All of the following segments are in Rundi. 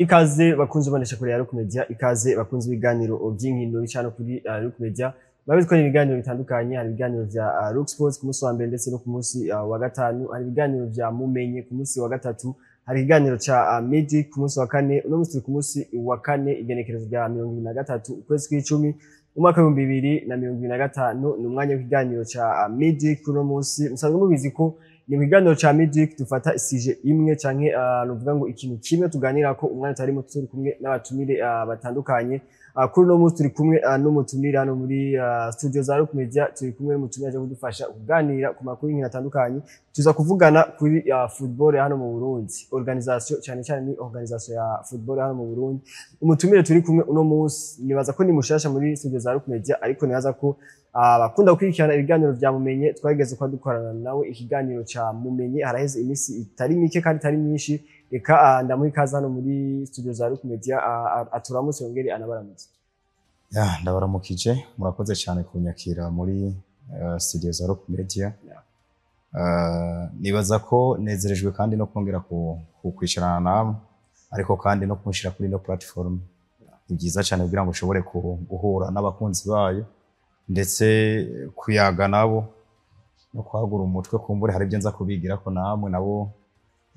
Ikaze bakunze banesha kuri Rock Media, ikaze bakunze ibiganiro by'inkino bicana kuri Rock Media. Babitwa ibiganiro bitandukanye, hari ibiganiro vya Rock Sports ku munsi wa mbere ndetse no ku munsi wa gatanu, hari ibiganiro vya Mumenye ku munsi wa gatatu, hari ibiganiro ca Midi ku munsi wa kane, uno munsi ku munsi wa kane igenekerezo rya 2023 ukwezi kw'icumi umwaka wa 2025 ni umwanya w'ikiganiro ca Midi kuno munsi. Musanzwe mubizi ko ni ibiganiro ca Midi dufata isije imwe canke novuga ngo ikintu kimwe tuganira ko umwanya tarimo turi kumwe n'abatumire batandukanye. Kuri no munsi turi kumwe n'umutumire hano muri studio za Rock Media, turi kumwe n'umutumire aje kudufasha kuganira ku makuru y'inkino atandukanye. Tuza kuvugana kuri football hano mu Burundi, organisation cyane cyane ni organisation ya football hano mu Burundi. Umutumire turi kumwe uno munsi nibaza ko ni mushasha muri studio za Rock Media, ariko nibaza ko bakunda gukurikirana ibiganiro vya Mumenye. Twageze kwa dukorana nawe ikiganiro ca Mumenye haraheze imisi itari mike kandi itari myinshi. Eka ndamuha ikaze hano muri studio za Rock Media, aturamutse yongere anabaramutse. Ya ndabaramukije, murakoze cyane kunyakira muri studio za Rock Media. Nibaza ko nezerejwe kandi no kongera kukwicarana namwe, ariko kandi no kunshira kuri no platform. Ni byiza cyane kugira ngo ushobore guhura n'abakunzi bayo ndetse kuyaga nabo no kwagura umutwe kumbure hari byo nza kubigira ko namwe nabo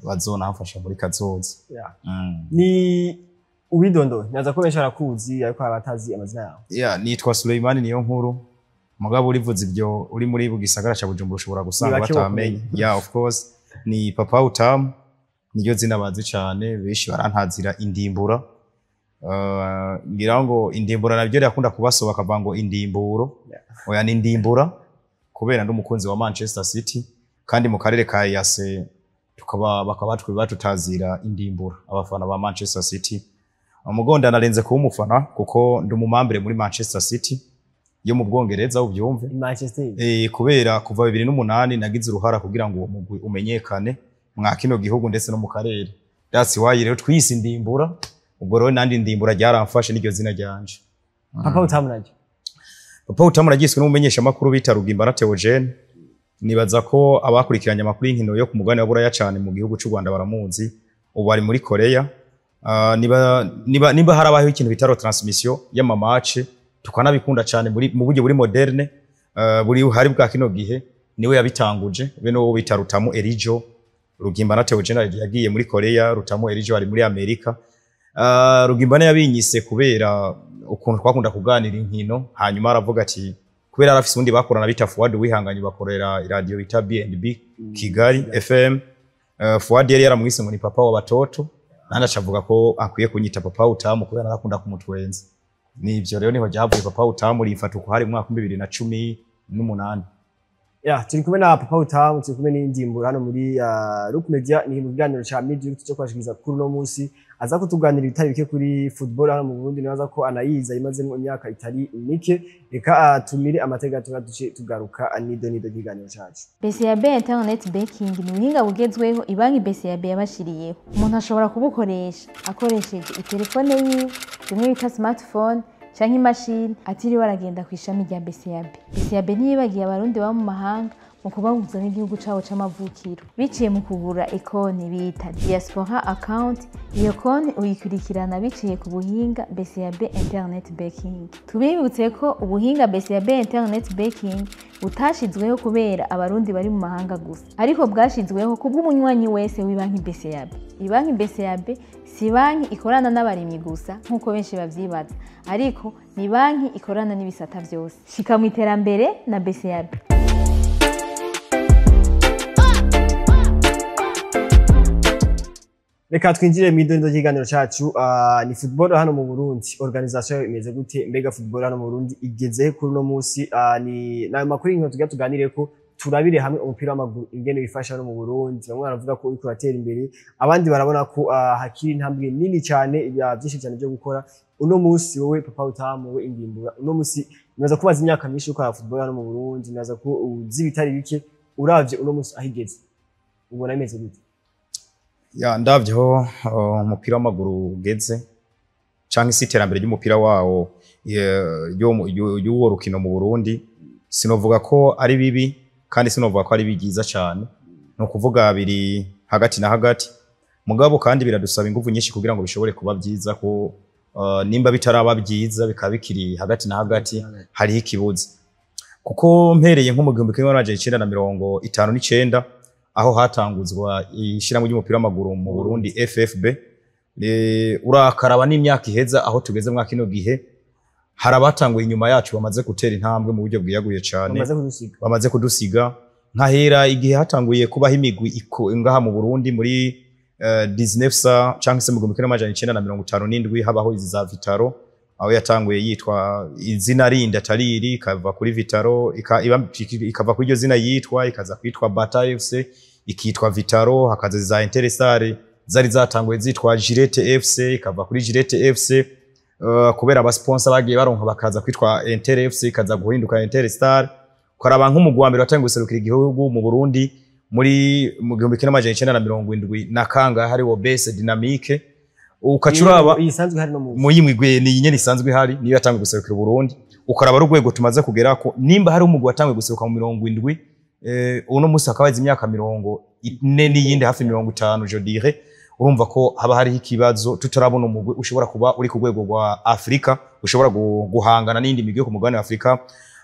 bazonamfasha muri kazoza. Ni ubidondo naza ko benshi arakuzi ariko abatazi amazina yawe. Nitwa Suleiman niyo nkuru, mugabo urivuze ibyo uri muri Bugisagara ca Bujumbura ushobora gusanga batamenye. Of course ni Papa Utamu, niyo zina bazi cyane, benshi barantazira indimbura. Ngira ngo indimbura nabyo yakunda kubasoba akavango indimburo. Oya ni indimbura kubera ndumukunzi wa Manchester City, kandi mu karere ka Yase bakaba batutazira indimbura abafana ba Manchester City. Umugonda narenze kuba umufana kuko ndumumambere muri Manchester City yo mu Bwongereza ubyumve. Manchester kubera kuva 2008 nagize uruhara kugira ngo uwo mugwi umenyekane mwa kino gihugu ndetse no mu karere. That's why rero twise indimbura, ubwo rero nandi indimbura ryaramfashe n'iryo zina ryanje. Papa Utamu naje. Papa Utamu nagiswe n'umumenyesha makuru bita Rugimba na Theogene. Nibaza ko abakurikiranye amakuru y'inkino yo ku mugani wa Buraya cyane mu gihugu cy'u Rwanda baramuzi. Ubu ari muri Korea. Niba harabaho ikintu bitaro transmission y'amamace tukanabikunda cyane mu buryo buri moderne, buri hari bwa kino gihe niwe yabitanguje. Bene wo bita Rutamu Elijo. Rugimba na Theogene yagiye muri Korea, Rutamu Elijo ari muri Amerika. Rugimba ne yabinyise kubera ukuntu twakunda kuganira inkino, hanyuma aravuga ati kubera arafise undi bakorana bita Fuad wihanganye bakorera radio bita BNB Kigali FM. Fuad yari yaramwise ngo ni papa wa batoto, nanda cavuga ko akwiye kunyita Papa Utamu kubera arakunda kumutwenza. Nivyo rero niho javuye Papa Utamu rifata uko hari mu mwaka 2018. Turi kumwe na Papa Utamu, turi kumwe n'indimbura hano muri Rock Media. Ni mu biganiro ca Midi cyo kwashikiriza kuri no munsi, aza kutuganira ibitari bike kuri football hano mu Burundi. Nibaza ko anayiza imaze mu myaka itari mike. Eka tumire amateka tugaduce tugaruka nido giganiro cacu. BCAB Internet Banking ni ubuhinga bugezweho ibanki BCAB yabashiriyeho. Umuntu ashobora kubukoresha akoresheje itelefone yiwe, bimwe bita smartphone canke imashini, atiri baragenda kwishami rya BCAB. BCAB ntiyibagiye abarundi baba mu mahanga mu kubahuza n'igihugu cabo c'amavukiro biciye mu kugura ekoni bita diaspora account. Iyo konti uyikurikirana biciye ku buhinga BCAB Internet Banking. Tubibutse ko ubuhinga BCAB Internet Banking butashizweho kubera abarundi bari mu mahanga gusa, ariko bwashizweho kubw'umunywanyi wese w'ibanki BCAB. Ibanki BCAB si banki ikorana n'abarimyi gusa nkuko benshi bavyibaza, ariko ni banki ikorana n'ibisata byose. Shika mu iterambere na BCAB. Reka twinjire mu idondo ry'ikiganiro cacu. Ni football hano mu Burundi, organisation imeze gute? Mbega football hano mu Burundi igeze kuri no munsi? Ni nayo makuru y'inkino tugiye tuganire ko turabire hamwe umupira w'amaguru ingene bifasha no mu Burundi. Bamwe baravuga ko uriko uratera imbere, abandi barabona ko hakiri intambwe nini cyane, byinshi cyane byo gukora. Uno munsi wowe Papa Utamu, wowe indimbura, uno munsi nibaza kubaza imyaka myinshi uko football hano mu Burundi, nibaza ko uzi bitari bike. Uravye uno munsi ahigeze, ubona imeze gute? Ndavyo umupira w'amaguru ugeze canke isi iterambere ry'umupira wawo y'uwo rukino mu Burundi, sinovuga ko ari bibi kandi sinovuga ko ari bigiza cyane. No kuvuga biri hagati na hagati. mugabo kandi biradusaba ingufu nyinshi kugira ngo bishobore kuba byiza ko nimba bitaraba byiza bikaba bikiri hagati na hagati hariho ikibuza kuko mpereye nko mu 1959 aho hatanguzwa ishyirahamwe ry'umupira w'amaguru mu Burundi FFB urakaraba n'imyaka iheza aho tugeze mu kino gihe harabatanguye inyuma yacu bamaze gutera intambwe mu buryo bwiyaguye cyane bamaze kudusiga nkahera igihe hatanguye kubaho imigwi ngaha mu Burundi muri 19 cyangwa se mu 1957 habaho izi za Vitaro aho yatanguye yitwa izina rindi atariri ikava kuri Vitaro ikava kuri iryo zina yitwa ikaza kwitwa Bata FC ikitwa Vitaro hakaza za Interessare zari zatanguye zitwa Girete FC ikava kuri Girete FC kubera aba sponsor bagiye baronka bakaza kwitwa Inter FC ikaza guhinduka Interstar kwaraba nk'umugwambere watanguye guserukira igihugu mu Burundi muri mu 1970 na kanga hari wo base dynamique ukacuraba isanzwe hari no mu yimwigwe ni nyene isanzwe hari niyo yatanguye guserukira Burundi ukaraba rugwego tumaze kugera ko nimba hari umugwi watanguye guseruka mu 70 uno musi akabaza imyaka 40 n'iyindi hafi 50 je dirais urumva ko haba hari ikibazo tutarabona umugwi ushobora kuba uri ku rwego rwa Afrika ushobora guhangana n'indi migwi yo ku mugabane wa Afrika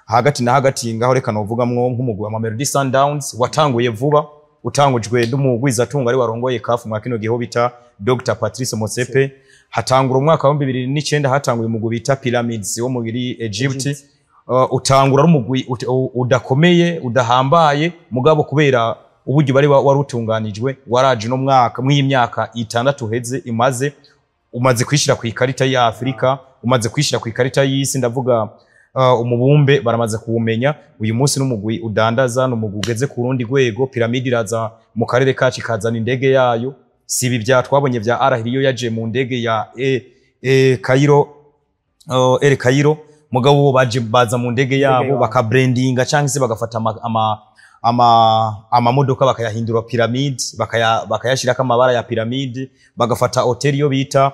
hagati na hagati ngaho reka novugamwo nk'umugwi wa Mamelodi Sundowns watanguye vuba utangujwe n'umugwiza tunga ari warongoye CAF mu kino gihe bita Dr Patrice Motsepe hatangura umwaka wa 2009 hatanguye umugwi bita Pyramids wo muri Egypt utangura umugwi udakomeye udahambaye mugabo kubera uburyo bari warutunganijwe waraje no mwaka mw'imyaka 6 heze imaze umaze kwishira ku ikarita ya Afrika umaze kwishira ku ikarita y'isi ndavuga umubumbe baramaze kuwumenya uyu munsi n'umugwi udandaza n'umugwi ugeze ku rundi rwego Pyramid iraza mu karere kacu kazana indege yayo sibi bya twabonye vya Arahiriyo yaje mu ndege ya Cairo Cairo mugabo baje baza mu ndege yabo bakabrandinga cyangwa se bagafata amamodoka bakayahindura Pyramid bakayashiraka amabara ya Pyramid bagafata hotel yo bita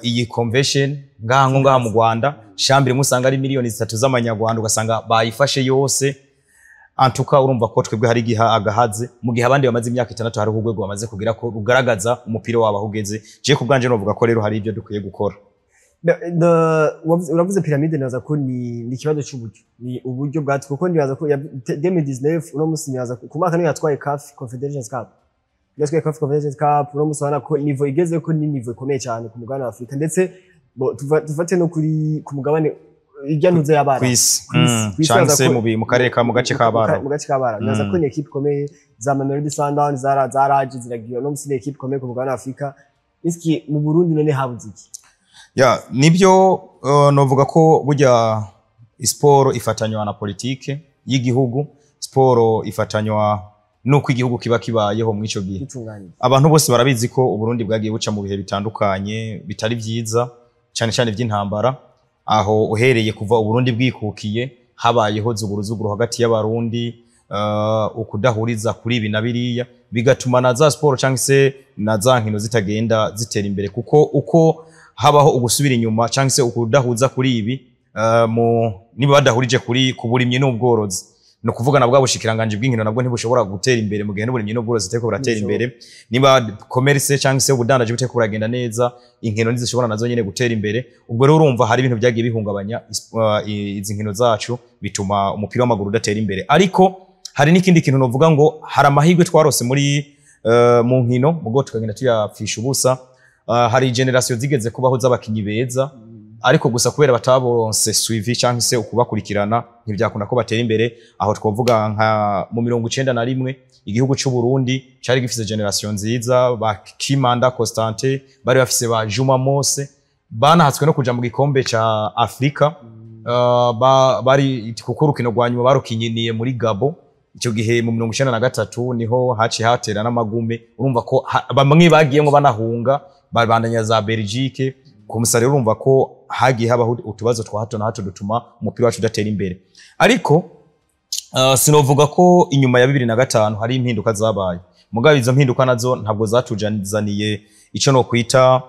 iyi convention ngaha mu Rwanda shambire musanga ari miliyoni 3 z'amanyarwanda ugasanga bayifashe yose antuka urumva ko twebwe hari giha agahaze mu gihe abandi bamaze imyaka 6 hari urwego bamaze kugira ko rugaragaza umupira wabo ahugeze je ku bwanje novuga ko rero hari ibyo dukwiye gukora uravuze Pyramid naza ko ni kibazo cy'uburyo ni uburyo bwatwe kuko ndibaza ko 2019 uno musi nyaza ku mwaka niyo yatwaye CAF Confederations Cup yatwaye CAF Confederations Cup uno musi wana ko niveau igeze ko ni niveau ikomeye cyane ku mugabane wa Afrika ndetse tufate no kuri ku mugabane ijya ntuze yabara kwisi chance mu karere ka mu gace kabara naza ko ni equipe ikomeye za Mamelodi Sundowns zaraje ziragiye no musi ni equipe ikomeye ku mugabane wa Afrika iski mu Burundi none habuze iki ya nibyo novuga ko burya sport ifatanywa na politike y'igihugu sport ifatanywa nuko igihugu kiba kibayeho mu ico gihe abantu bose barabizi ko Uburundi bwagiye buca mu bihe bitandukanye bitari vyiza cyane cyane by'intambara aho uhereye kuva Uburundi bwikukiye habayeho zuguruzuguru hagati y'abarundi ukudahuriza kuri ibi na biriya bigatuma na za sport cyangwa se na za nkino zitagenda zitera imbere kuko uko habaho ugusubira inyuma cyangwa se ukudahuza kuri ibi niba badahurije kuri kuburimye n'ubworozi no kuvuga na bwa bushikiranganje bw'inkino nabwo ntibushobora gutera imbere mu gihe n'uburimye n'ubworozi teko buratera imbere niba commerce cyangwa se ubudandaje buteko buragenda neza inkino ntizishobora nazo nyene gutera imbere ubwo rero urumva hari ibintu byagiye bihungabanya izi nkino zacu bituma umupira w'amaguru udatera imbere ariko hari n'ikindi kintu novuga ngo hari amahirwe twarose muri mu nkino mugo tukagenda tuyapfisha ubusa hari generation zigeze kubaho z'abakinyi beza ariko gusa kubera bataboronse suivi cyangwa se ukubakurikirana ntibyakunda ko batera imbere aho twovuga nka mu 91 igihugu cy'u Burundi cyari gifise generation nziza ba Kimanda Constantin bari bafise ba Juma Mose banahatswe no kuja mu gikombe ca Afrika bari kuko urukino rwa nyuma barukinyiniye muri Gabo icyo gihe mu 1993 niho haci hatera n'amagume urumva ko bamwe bagiyemo banahunga babandanya za Belgique kumusare urumva ko hagiye habaho utubazo twa hato na hato dutuma umupira wacu udatera imbere ariko sinovuga ko inyuma ya 2005 hari impinduka zabaye mugabe izo mpinduka nazo ntabwo zatujaniye ico no kwita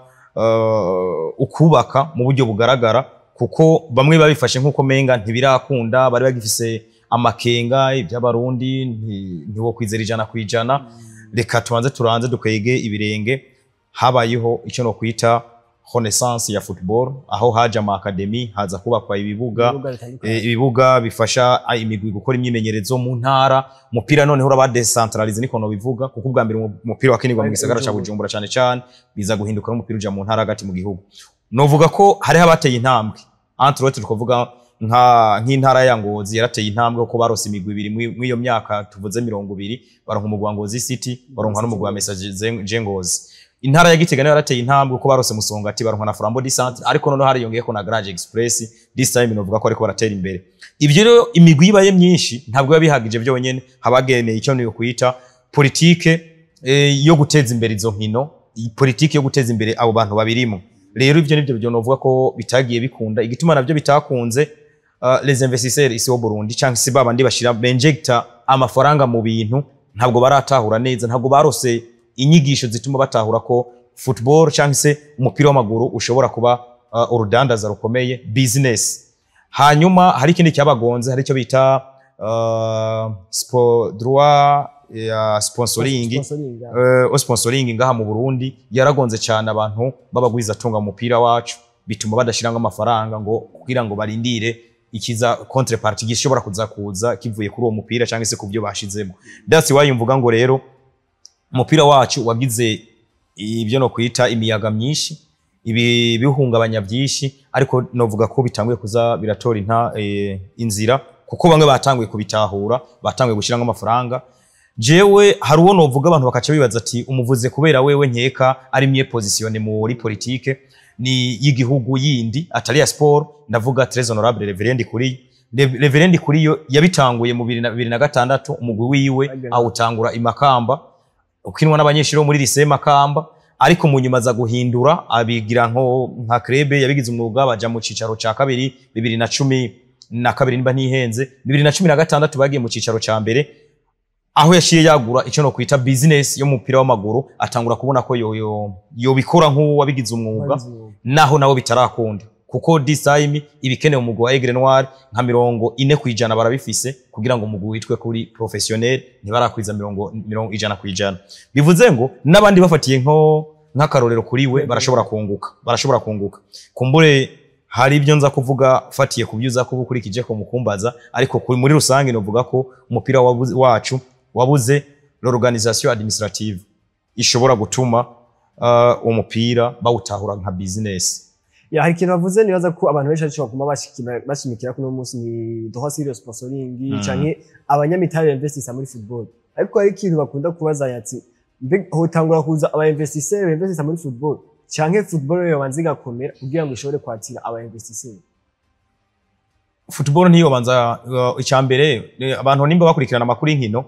ukubaka mu buryo bugaragara kuko bamwe babifashe nkuko menga ntibirakunda bari bagifise amakenga iby'abarundi ntiwo kwizera ijana kwijana reka tubanze turanze dukwege ibirenge habayeho icyo no kwita renaissance ya football aho haje ama academy haza kubakwa ibibuga bifasha imigwi gukora imyimenyerezo mu ntara umupira none hora ba decentralize niko no bivuga kuko ubwa mbere umupira wakinirwa mu gisagara ca Bujumbura cyane cyane biza guhinduka n'umupira uja mu ntara hagati mu gihugu novuga ko hari habateye intambwe entre autres twavuga nk'intara ya Ngozi yarateye intambwe ko barose imigwi ibiri mw'iyo myaka tuvuze 20 baronka umugwi wa Ngozi City baronka n'umugwi wa Message Ngozi. Intara ya Gitega nayo yarateye intambwe ko barose Musongati baronka na Flambeau du Centre ariko none hari yongeye ko na Garage Express this time novuga ko ariko baratera imbere. Ivyo rero imigwi ibaye myinshi ntabwo yabihagije byonyene habageneye icyo niyo kwita politique yo guteza imbere izo nkino politique yo guteza imbere abo bantu babirimo. Rero ivyo nivyo byo novuga ko bitagiye bikunda igituma navyo bitakunze les investisseurs isi wo Burundi cyangwa se babandi bashira benjecta amafaranga mu bintu ntabwo baratahura neza ntabwo barose inyigisho zituma batahura ko football cyangwa se umupira w'amaguru ushobora kuba urudandaza rukomeye business. Hanyuma hari ikindi cyabagonze hari cyo bita droit ya sponsoring ngaha mu Burundi yaragonze cyane abantu babagwiza tunga umupira wacu bituma badashiranga amafaranga ngo kugira ngo barindire ikiza contrepartie gishobora kuza kivuye kuri uwo mupira cyangwa se kubyo bashizemo. That's why mvuga ngo rero umupira wacu wagize ibyo no kwita imiyaga myinshi ibi bihungabanya byinshi ariko novuga ko bitanguye kuza biratora inzira kuko bamwe batanguye kubitahura batanguye gushiranga amafaranga. Jewe hari uwo novuga abantu bakaca bibaza ati umuvuze kubera wewe nkeka ari mye position muri politique ni y'igihugu yindi atari ya sport ndavuga très honorable Reverend Kuriyo yabitanguye mu 2006 umugwi wiwe awutangura imakamba ukinwa n'abanyeshiro muri lycée Makamba ariko mu nyuma za guhindura abigira nka club yabigize umwuga baja mu cicaro ca kabiri 2012 niba ntihenze 2016 bagiye mu cicaro ca mbere aho yashiye yagura icyo no kwita business yo mupira w'amaguru atangura kubona ko yo bikora nk'uwo wabigize umwuga naho nabo bitarakunda kuko this time ibikenewe umugwi wa Aigle Noir nka 40% barabifise kugira ngo umugwi witwe kuri professionnel ntibarakwiza 100% bivuze ngo nabandi bafatiye nk'akarorero kuri we barashobora kunguka kumbure hari ibyo nza kuvuga fatiye kubyuza ko bukurikije ko mukumbaza ariko muri rusange novuga ko umupira wacu wabuze l'organisation administrative ishobora gutuma umupira bawutahura nka business. Ya hari kintu bavuze nibaza ko abantu benshi ariko bakuma bashimikira ko no munsi ni droit sur sponsoring canke abanyamitari investisseurs muri football ariko hari kintu bakunda kubaza yati mbe hotangura kuza aba investisseurs muri football canke football yo banziga komera kugira ngo ishobore kwatira aba investisseurs. Football niyo banza icyambere abantu nimba bakurikirana amakuru y'inkino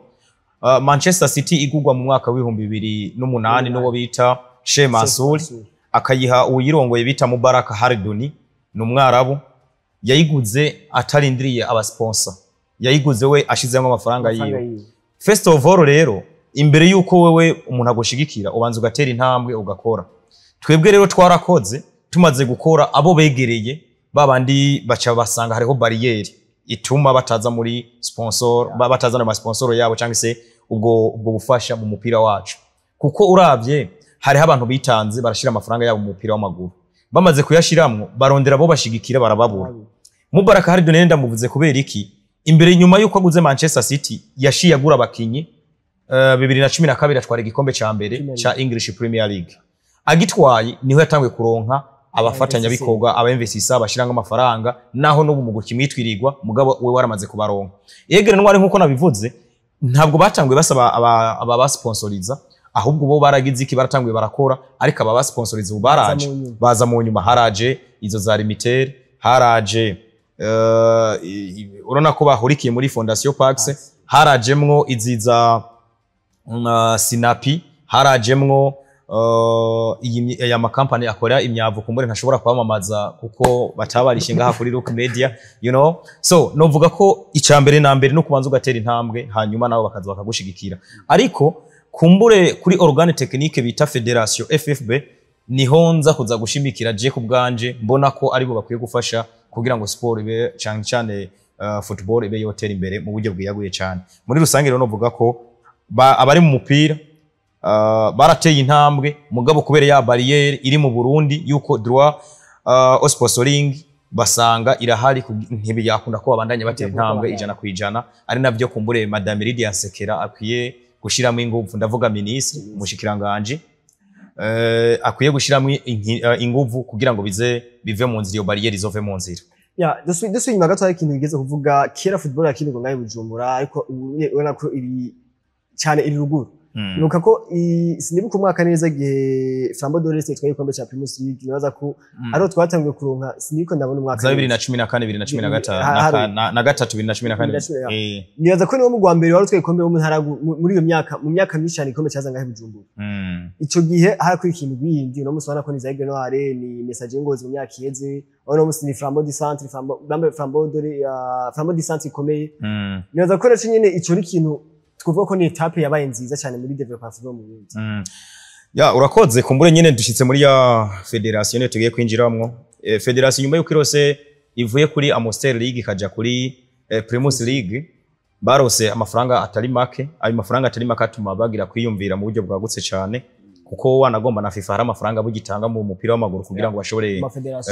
Manchester City igugwa mu mwaka w'ibihumbi 2008 n'uwo bita Sheikh Mansour akayiha uyirongoye bita Mubaraka Harduni n'umwarabu yayiguze atarindiriye aba sponsor yayiguze we ashizemo amafaranga yiwe. First of all rero imbere yuko wewe umuntu agushigikira ubanza ugatera intambwe ugakora. Twebwe rero twarakoze tumaze gukora abo begereye babandi baca basanga hariho barriere ituma bataza muri sponsor batazana ama sponsor yabo cyangwa se ubwo bufasha mu mupira wacu kuko uravye hari abantu bitanze barashira amafaranga yabo mu mupira w'amaguru bamaze kuyashiramwo barondera bo bashigikira barababura. Mubaraka Harduni nenda muvuze kubera iki imbere nyuma yuko aguze Manchester City yashiye agura abakinyi 2012 atwara igikombe ca mbere ca English Premier League agitwaye niho yatanguye kuronka abafatanya bikorwa aba investisseurs bashiranga amafaranga naho n'ubu mu gukimwitwirirwa mugabo we waramaze kubaronka. Aigle Noir nkuko nabivuze ntabwo batanguye basaba aba basponsoriza ahubwo bo baragize iki baratanguye barakora ariko aba basponsoriza ubaraje baza mu nyuma haraje izo za Limited haraje urona ko bahurikiye muri Fondation Pax harajemwo iziza Sinapi harajemwo iyi makampani akora imyavu kumbure ntashobora kwamamaza kuko batabarishe ngaha kuri Rock Media so novuga ko icambere na mbere no kubanza ugatera intambwe hanyuma nabo bakaza bakagushigikira ariko kumbure kuri organe technique bita Federation FFB niho nza kuza gushimikira je kubganje mbona ko ari bo bakwiye gufasha kugira ngo sport ibe cyane football ibe yotera imbere mu buryo bwiyaguye cyane. Muri rusange rero novuga ko abari mu mupira barateye intambwe mugabo kubera ya barriere iri mu Burundi yuko droit au sponsoring basanga irahari ntibiyakunda ko babandanya batera intambwe 100% ari navyo kumbure Madame Lydia Sekera akwiye gushiramo ingufu ndavuga ministre umushikiranganje akwiye gushiramo ingufu kugira ngo bive mu nzira iyo barriere izove mu nzira. Dusuye inyuma gato hari ikintu bigeze kuvuga kera football yakinirwa ngaho Bujumbura ariko ubona ko iri cyane iri ruguru. Nuka ko sinibuka umwaka neza gihe Flambeau d'Or twari igikombe cya Primus League nibaza ko ariho twatangiye kuronka siniko ndabona umwaka 2014 2015 na gatatu 2014 nibaza ko niwo mu gwa mbere wari twayikombe mu ntara muri iyo myaka mu myaka myinshi igikombe cyaza ngaho Bujumbura. Ico gihe hari kuri ikintu bwindi no musana ko ni Zaire Noire ni message ngozi mu myaka iheze ono musi ni Flambeau du Centre Flambeau d'Or Flambeau du Centre ikomeye nibaza ko rero nyine ico ari ikintu tkuvuga ko ni etape yabaye nziza cyane muri development football mu Burundi. Urakoze kumbure nyine dushitse muri ya federation ne tugiye kwinjiramwo. Federation nyuma yuko irose ivuye kuri Amstel League ikaja kuri Primus League barose amafaranga atari make, ayo mafaranga atari make atuma bagira kwiyumvira mu buryo bwagutse cyane kuko wanagomba na FIFA hari amafaranga bugitanga mu mupira w'amaguru kugira ngo bashobore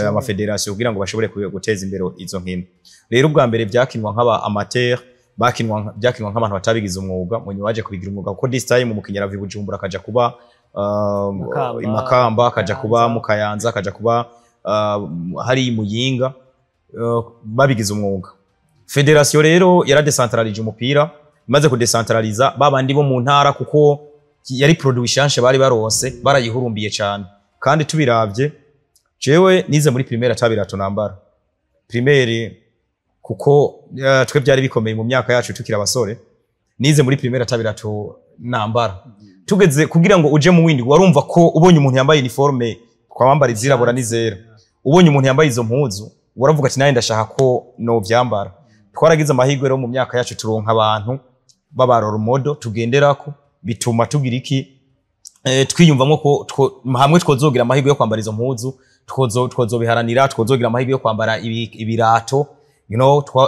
ama federation kugira ngo bashobore guteza imbere izo nkino. Rero ubwa mbere byakinwa nk'aba amateur byakinwa nk'abantu batabigize umwuga mu nyawaje kubigira umwuga kuko this time mu Kinyaravi Bujumbura akaja kuba Makamba akaja kuba mu Kayanza akaja kuba hari Muyinga babigize umwuga. Federation rero yara decentralize umupira imaze ku decentraliza babandi bo mu ntara kuko yari produit chance bari barose barayihurumbiye cyane kandi tubiravye jewe nize muri primaire atabirato nambara primaire kuko twe byari bikomeye mu myaka yacu tukira abasore nize muri primaire atabirato nambara tugeze kugira ngo uje mu windi warumva ko ubonye umuntu yambaye uniforme kwa bambara izirabura nizera ubonye umuntu yambaye izo mpuzu waravuga ati naye ndashaka ko no vyambara twaragize amahirwe rero mu myaka yacu turonka abantu babarora modo tugenderako bituma tugira iki twiyumvamo ko hamwe twozogira amahirwe yo kwambara izo mpuzu twozobiharanira twozogira amahirwe yo kwambara ibirato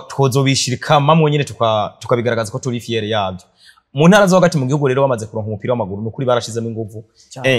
twozobishirika mamwe nyene tukabigaragaza ko turi fiere yabyo. Mu ntara zo hagati mu gihugu rero bamaze kuronka umupira w'amaguru nukuri barashizemo ingufu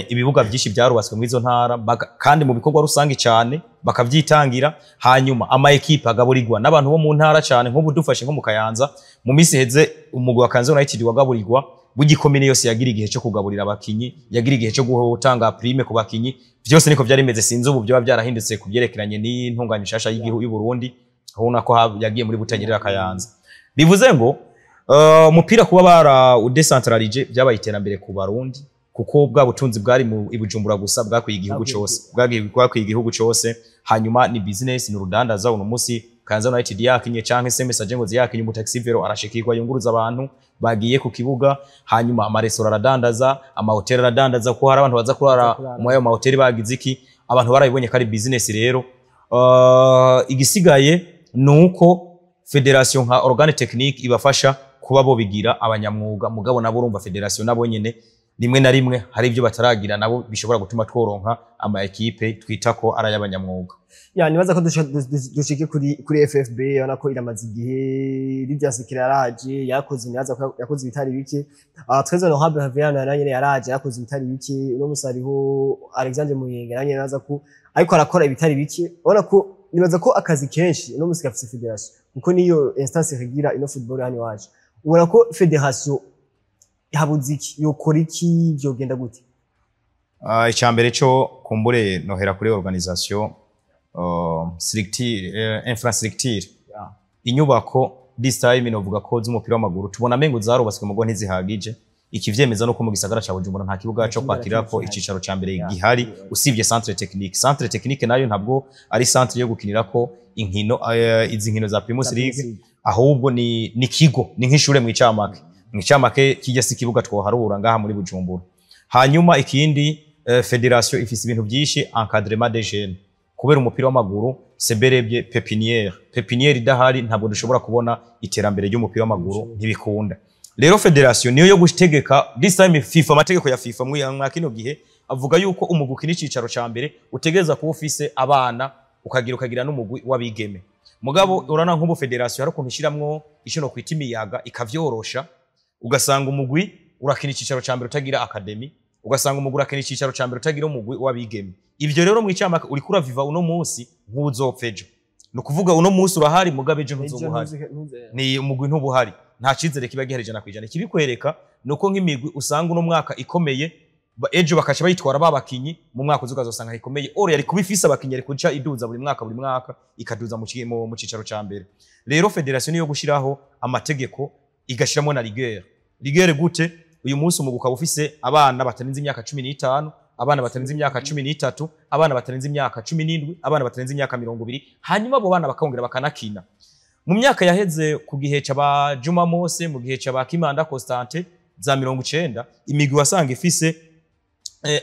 ibibuga byinshi byarubatswe mu izo ntara kandi mu bikorwa rusangi cyane bakavyitangira hanyuma ama equipe agaburirwa n'abantu bo mu ntara cyane nko budufashe nko mu Kayanza mu misi heze umugwi wa Kayanza United wagaburirwa bugikomine yose yagira igihe cyo kugaburira abakinyi yagira igihe cyo gutanga prime ku bakinyi byose niko byari bimeze sinzi ubu byo byarahindutse kubyerekeranye n'intunganya shasha y'igihugu y'u Burundi ubona ko yagiye muri Butanyerera Kayanza bivuze ngo umupira kuba bara udecentralize byabaye iterambere ku Barundi kuko bwa butunzi bwari mu Ibujumbura gusa bwakwiye igihugu cyose bwakwiye igihugu cyose hanyuma ni business ni rudandaza uno musi Kayanza United yakinye canke se message ngo ziyakinye mu taxi vero arashikirwa yunguruza abantu bagiye ku kibuga hanyuma ama restaurant aradandaza ama hotel aradandaza ko hari abantu baza kurara mu ayo ma hotel bagize iki abantu barabibonye kari business rero igisigaye nuko federation nka organe technique ibafasha kuba bo bigira abanyamwuga mugabo nabo urumva federation nabo nyene rimwe na rimwe hari ibyo bataragira nabo bishobora gutuma tworonka ama equipe twita ko ari abanyamwuga. Nibaza ko dushike kuri FFB yana ko iramaze igihe Lydia Sekera yaraje yakoze nibaza yakoze bitari bike tweze no habe Haviana yaranye yaraje yakoze bitari bike no musariho Alexandre Muyenge yaranye naza ko ariko arakora ibitari bike ubona ko nibaza ko akazi kenshi no musika afise federation kuko niyo instance regira ino football hano waje ubona ko federation habuze iki yokora iki byogenda gute icyambere cyo kumbure nohera kuri organisation infrastructure inyubako this time novuga ko z'umupira w'amaguru tubona mengo zarubatswe mugo ntizihagije ikivyemeza no ko mu gisagara ca Bujumbura nta kibuga cyo kwakira ko icicaro ca mbere gihari usivye centre technique nayo ntabwo ari centre yo gukinira ko inkino izi nkino za Primus League ahubwo ni kigo ni nk'ishure mu icamake kijya si kibuga twoharura ngaha muri Bujumbura hanyuma ikindi federation ifise ibintu byinshi encadrement des jeunes kubera umupira w'amaguru seberebye pepiniere idahari ntabwo dushobora kubona iterambere ry'umupira w'amaguru ntibikunda rero federation niyo yo gutegeka this time FIFA amategeko ya FIFA mu kino gihe avuga yuko umugwi n'icicaro ca mbere utegeza kuba ufise abana ukagira n'umugwi wabigeme mugabo urana nk'ubu federation hari ukuntu ishiramwo ishino kwita imiyaga ikavyorosha ugasanga umugwi urakina icicaro ca mbere utagira academy ugasanga umugwi urakina icicaro ca mbere utagira umugwi w'abigeme ivyo rero mw'icamake uriko uraviva uno munsi nk'uzopfa ejo ni ukuvuga uno munsi urahari mugabe ejo ntuzobuhari ni umugwi ntubuhari nta cizere kiba gihari 100% kibikwereka nuko nk'imigwi usanga uno mwaka ikomeye ejo bakaca bayitwara babakinyi mu mwaka uzogazosanga ikomeye oro yari kubifisa abakinyi ari kuca iduza buri mwaka ikaduza mu cicaro ca mbere rero federation yo gushiraho amategeko igashiramo na rigueur gute uyu munsi umugwi ukaba ufise abana batarenze imyaka 15 abana batarenze imyaka 13 abana batarenze imyaka 17 abana batarenze imyaka 20 hanyuma abo bana bakongera bakanakina mu myaka yaheze ku gihe c'aba Juma Mose mu gihe c'aba Kimanda Constante za 90 imigwi wasanga ifise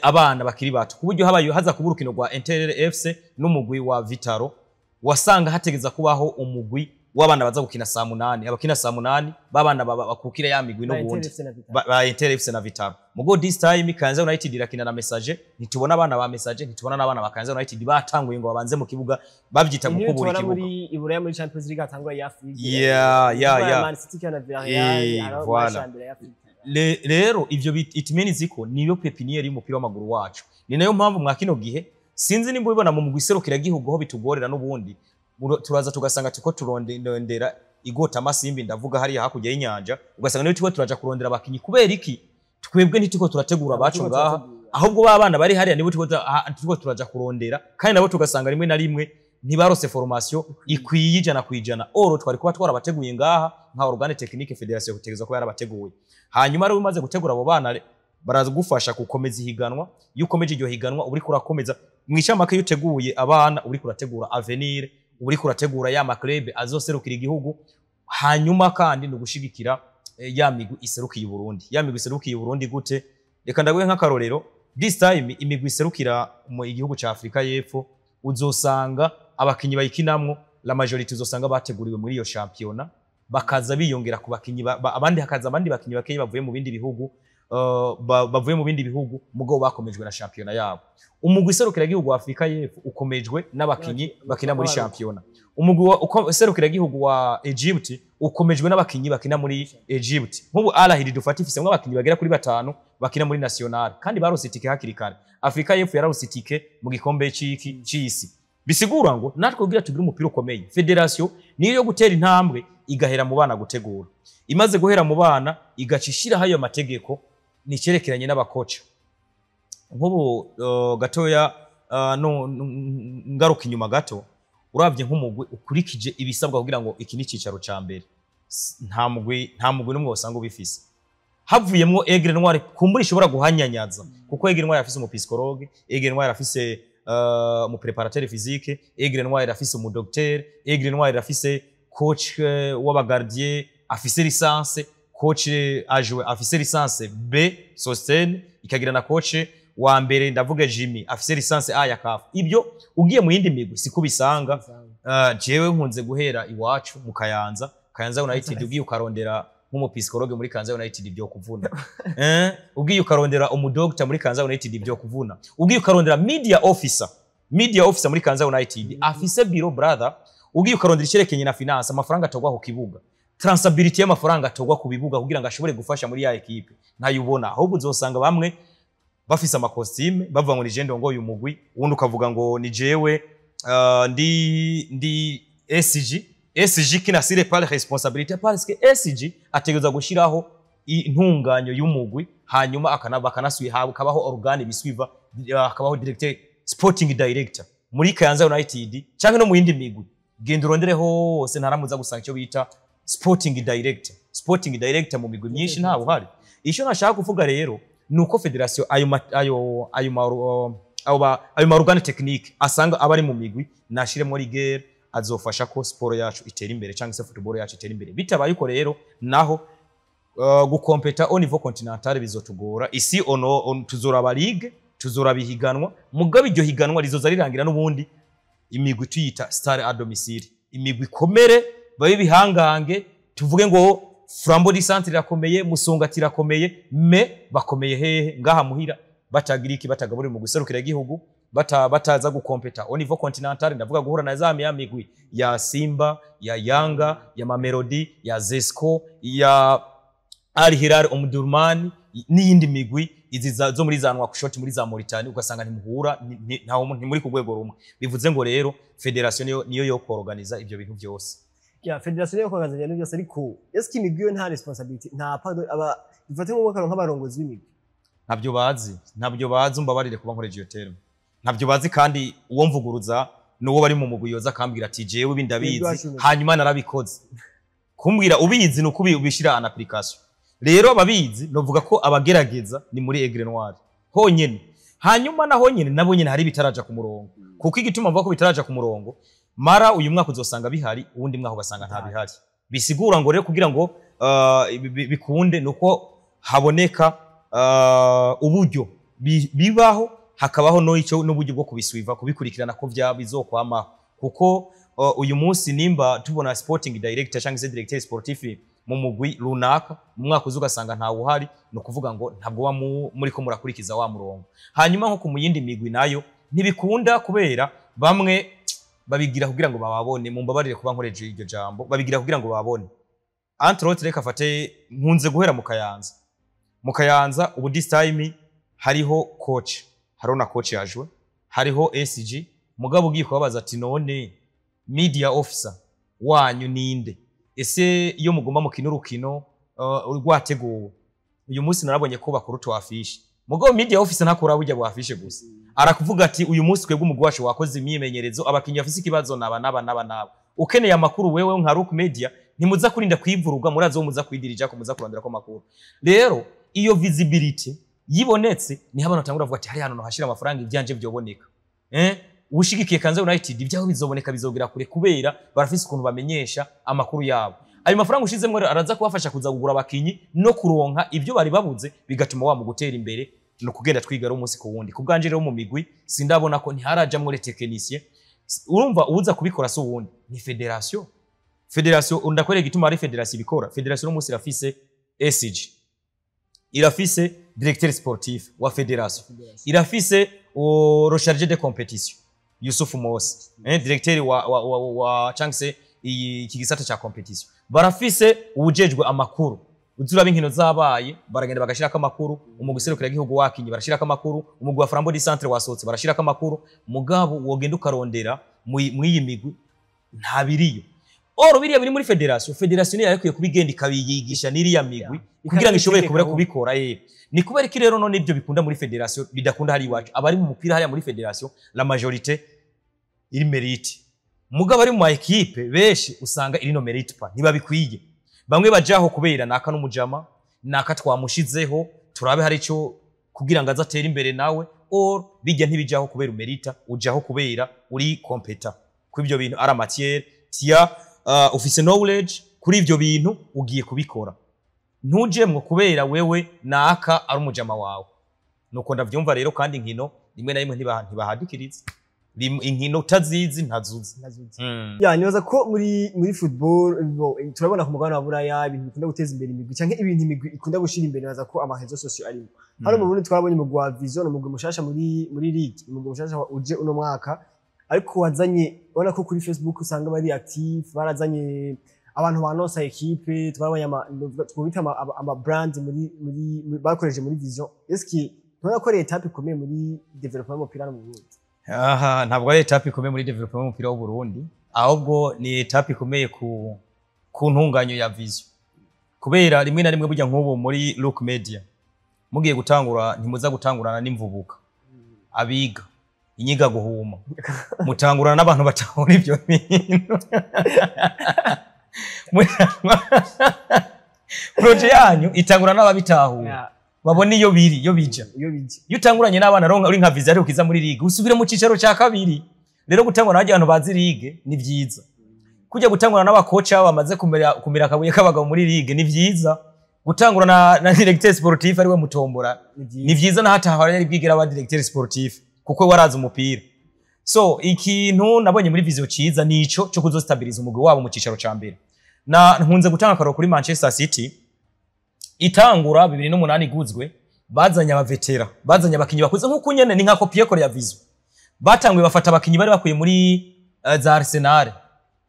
abana bakiri bato kuburyo habaye haza kubura ukino rwa Inter FC n'umugwi wa Vitaro wasanga hategeza kubaho umugwi w'abana baza gukina saa 8 abakina saa 8 babana bakukira ya migwi no bundi ba Inter FC na Vitaro mugo this time Kayanza United irakina na Message ntitubona abana ba Message ntitubona n'abana ba Kayanza United batanguye ngo babanze mu kibuga babyita gukubura ikibuga ibura muri Champions League atangwa ya Afrique Man City kana Villarreal voilà rero ivyo it means ko niyo pepiniere y'umupira w'amaguru wacu ni nayo mpamvu mwakino gihe sinzi nimba ubibona mu mugwiserukira gihugu ho bitugorera n'ubundi turaza tugasanga tuko turondera igota amasimbi ndavuga hari hakurya y'inyanja ugasanga niyo tuko turaja kurondera abakinyi kubera iki twebwe ntituko turategura abacu ngaha ahubwo babana bari hari nibo tuko turaja kurondera kandi nabo tugasanga rimwe na rimwe ntibarose formation ikwiye ijana kwijana oro twari kuba twarabateguye ngaha nka organe technique federation gutegeza ko yarabateguye hanyuma rero umaze gutegura abo bana baraza gufasha gukomeza ihiganwa iyo ukomeje iryo higanwa uri kurakomeza mw'icamake iyo uteguye abana uri kurategura avenir uri kurategura ya club azoserukira igihugu hanyuma kandi no gushigikira ya migwi iserukiye Burundi ya migwi iserukiye Burundi gute reka ndaguye nk'akarorero this time imigwi iserukira mu igihugu ca Afrika y'Epfo uzosanga abakinyi bayikinamwo la majority uzosanga bateguriwe muri iyo championnat bakaza biyongera ku bakinyi abandi hakaza abandi bakinyi bakenye bavuye mu bindi bihugu bavuye mu bindi bihugu mugo bakomejwe na championnat yabo umugwi serukira gihugu wa Afrika y'Epfo ukomejwe n'abakinyi bakina muri championnat umugwi serukira gihugu wa Egypt ukomejwe n'abakinyi bakina muri Egypt nk'ubu Al Ahly dufata ifise abakinyi bagera kuri 5 bakina muri national kandi barose itike hakiri kare Afrika y'Epfo yararose itike mu gikombe c'isi bisigura ngo natwe kugira tugire umupira ukomeye federation niyo yo gutera intambwe igahera mu bana gutegura imaze guhera mu bana igacishira hayo mategeko nicerekeranye n'abakoca nk'ubu gatoya ngaruka inyuma gato uravye nk'umugwi ukurikije ibisabwa kugira ngo iki ni cicaro ca mbere nta mugwi numwe wasanga ubifise havuyemwo Aigle Noir kumbura ishobora guhanyanyaza kuko Aigle Noir yafise umupsikologe Aigle Noir yafise mu préparateur physique Aigle Noir yafise mu docteur Aigle Noir yafise coach w'abagardien afise licence coach ajwe afise licence B Sosten ikagira na coach wa mbere ndavuga Jimmy afise licence A ya CAF ibyo ugiye mu yindi migwi sikubisanga jewe nkunze guhera iwacu mu Kayanza United ugiye ukarondera nk'umupsikologe muri Kayanza United ibyo kuvuna ugiye ukarondera umudoctor muri Kayanza United ibyo kuvuna ugiye ukarondera media officer muri Kayanza United afise bureau brother ugiye ukarondera icerekenye na finance amafaranga atogwa ku kibuga transability y'amafaranga atogwa ku bibuga kugira ngo ashobore gufasha muri ya equipe ntayubona ahubwo uzosanga bamwe bafise amakostime bavuga ngo ni je ndongoye umugwi ubundi ukavuga ngo ni jewe ndi SG kina sire par responsabilité parce que SG ategeza gushiraho intunganyo y'umugwi hanyuma bakanasuye kabaho organe biswiva akabaho directeur sporting director muri Kayanza United canke no mu yindi migwi genda urondere hose ntaramuza gusanga icyo bita sporting director mu migwi myinshi nta buhari icyo nashaka kuvuga rero nuko federation ayo marugane technique asanga abari mu migwi nashiremo rigueur azofasha ko sport yacu itera imbere cyangwa se football yacu itera imbere bitabaye uko rero naho gukompeta au niveau continental bizotugora isi tuzoraba ligue tuzoraba higanwa mugabe iryo higanwa rizoza rirangira n'ubundi imigwi tuyita star à domicile imigwi komere babe bihangange tuvuge ngo Flambeau du Centre irakomeye Musongati irakomeye me bakomeye hehe ngaha muhira batagira iki batagaburi mu guserukira gihugu bataza gukompeta au niveau continental ndavuga guhura na zami ya migwi ya Simba ya Yanga ya Mamelodi ya Zesco ya Al Hilal Omdurman n'iyindi migwi izi zo muri za Nouakchott muri za Mauritania ugasanga ntimuhura nti muri ku rwego rumwe bivuze ngo rero federation niyo yo organiza ibyo bintu byose ya federation yo organiza ibyo byose ariko eski imigwi yo nta responsibility nta pardon aba bifate mu bakaro nk'abarongozi b'imigwi ntabyo bazi umbabarire kuba nkoreje iyo terme ntabyo bazi kandi uwo mvuguruza nuwo bari mu mugwi yoza kambwira ati jewe bindabizi hanyuma narabikoze kumbwira ubizi nuko ubishira an application rero ababizi novuga ko abagerageza ni muri Aigle Noir honyene hanyuma na honyene nabo nyene hari bitaraja ku murongo kuko igituma mvuga ko bitaraja ku murongo mara uyu mwaka uzosanga bihari uwundi mwaka ugasanga nta bihari bisigura ngo rero kugira ngo bikunde nuko haboneka uburyo bibaho hakabaho n'uburyo bwo kubiswiva kubikurikirana ko bizokwamaho kuko uyu munsi nimba tubona sporting director cyangwa se directeur sportif mu mugwi runaka mu mwaka uzugasanga nta uhari no kuvuga ngo ntabwo muri ko murakurikiza wa murongo hanyuma nko ku muyindi migwi nayo ntibikunda kubera bamwe babigira kugira ngo bababone mu mbabarire kuba nkoreje iryo jambo babigira kugira ngo bababone entre autres reka fate nkunze guhera mu Kayanza ubu this time hariho coach harona coach yajwe hariho SG mugabo ugiye kubabaza ati none media officer wanyu ninde ese iyo mugomba mukina urukino rwateguwe uyu munsi narabonye ko bakora utwafishi mugabo media officer ntakora bujya bwafishe gusa arakuvuga ati uyu munsi twebwe umugwi wacu wakoze imyimenyerezo abakinyi bafise ikibazo naba ukeneye amakuru wewe nka Rock Media ntimuza kurinda kwivuruga murazo muza kwidirija ko muza kurondera ko makuru rero iyo visibility yibonetse ni habana tangura vuga ati hari hano no hashira amafaranga ibyanje byoboneka ubushigikiye Kanza United ibyaho bizoboneka bizogira kure kubera barafise ukuntu bamenyesha amakuru yabo ayo mafaranga ushizemo araza kubafasha kuza kugura abakinyi no kuronka ibyo bari babuze bigatuma wa mu gutera imbere no kugenda twigara umunsi ku wundi kubganje rero mu migwi sindabona ko ntiharaja muri technicien urumva uza kubikora so wundi ni federation undakwereka gituma ari federation bikora federation umunsi irafise SG irafise directeur sportif wa federation irafise rechargé de compétition Yusuf Mose directeur wa changse iki gisata cha competition barafise ubujejwe amakuru uzura b'inkino zabaye baragenda bagashiraka amakuru umuguserukira gihugu wakinyi barashiraka amakuru umugwi wa Flambeau du Centre wasotse barashiraka amakuru mugabo wogenda ukarondera mwiyi migwi nta biriyo biriya biri muri federation yarekwiye kubigenda ikabiyigisha n'iriya migwi kugira ngo ishobore kubikora ni kubera iki rero none ibyo bikunda muri federation bidakunda hari iwacu abari mu mupira hariya muri federation la majorité iri mérite mugabo ari mu equipe beshi usanga iri no mérite pa ntibabikwiye bamwe bajaho kubera naka n'umujama naka twamushizeho turabe hari cyo kugira ngo azatera imbere nawe or bijya ntibijaho kubera umerita ujaho kubera uri competa kw'ibyo bintu ara matière tia office knowledge kuri ivyo bintu ugiye kubikora ntujemwe kubera wewe naka ari umujama wawe nuko ndavyumva rero kandi inkino rimwe na rimwe ntibahadikiriza inkino utazizi ntazuzi ya nibaza ko muri football turabona ku mugabane wa Buraya ibintu bikunda guteza imbere imigwi canke ibintu imigwi ikunda gushira imbere naza ko amahezo social arimo hano mu Burundi twabonye umugwi wa Vision umugwi mushasha muri league umugwi mushasha uje uno mwaka ariko wazanye ubona ko kuri Facebook usanga bari active barazanye abantu banonsa equipe twabonye twubita ama brand muri bakoreje muri Vision eski ntona ko leta ikomeye muri development y'umupira mu Burundi ntabwo ari etape ikomeye muri development y'umupira w'u Burundi ahubwo ni etape ikomeye ku ntunganyo ya Vision kubera rimwe na rimwe burya nk'ubu muri Rock Media mugiye gutangura ntimuza gutangurana n'imvubuka abiga inyiga guhuma mutangurana n'abantu batahora ibyo bintu project yanyu itangurana n'ababitahura babone iyo biri yo bija iyo utanguranye n'abana ronka uri nka Vision ariko kiza muri ligue usubire mu cicaro cya kabiri rero gutangura n'abantu abantu bazi ligue ni vyiza kujya gutangura n'abakocha bamaze kumira akabuye kabagabo muri ligue ni vyiza gutangura na directeur sportif ariwe mutombora ni vyiza na hata hari bwigira aba directeur sportif kuko waraza umupira so ikintu nabonye muri Vision ciza nico cyo kuzostabiliza umugwi wabo mu cicaro ca mbere na nkunze gutanga karo kuri Manchester City itangura 2008 iguzwe bazanya abavetera bazanya abakinyi bakuze nkuko nyene ni nka kopie kore ya Vision batangwe bafata abakinyi bari bakuye muri za Arsenal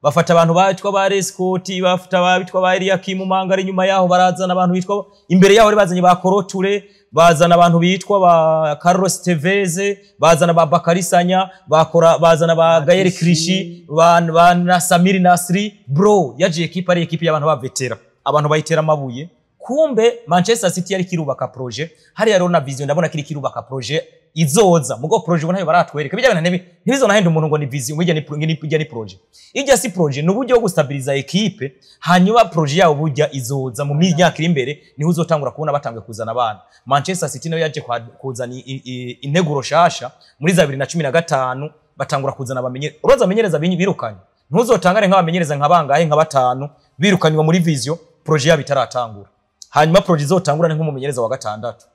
bafata abantu bitwa ba Rescott, bafata abitwa ba Eliakim Mangari, nyuma yaho barazana abantu bitwa imbere yaho bazanye ba Koroture, bazana abantu bitwa ba Carlos Tevez, bazana ba Bakari Sanya, bazana ba Gaël Clichy, ba Samir Nasri. Bro, yaje equipe ari equipe y'abantu ba vetera, abantu bayitera amabuye. Kumbe Manchester City yari kirubaka projet, hari yaro na vision, ndabona kiri kirubaka projet izoza mugo projet ubona baratwereka bijyana ntibizona henda umuntu ngo ni vision burya ni projet. Ijya si projet n'uburyo bwo gustabiliza equipe, hanyuma projet yabo burya izoza mu myaka iri imbere niho uzotangura kubona batangwe kuzana abana. Manchester City nayo yaje kuzana integuro shasha muri za 2015 batangura kuzana abamenye uroza amenyereza birukanye, ntuzotangare nk'abamenyereza nkabangahe nka batanu birukanywa muri vision projet yabo itaratangura, hanyuma projet izotangura ni nk'umumenyereza wa gatandatu.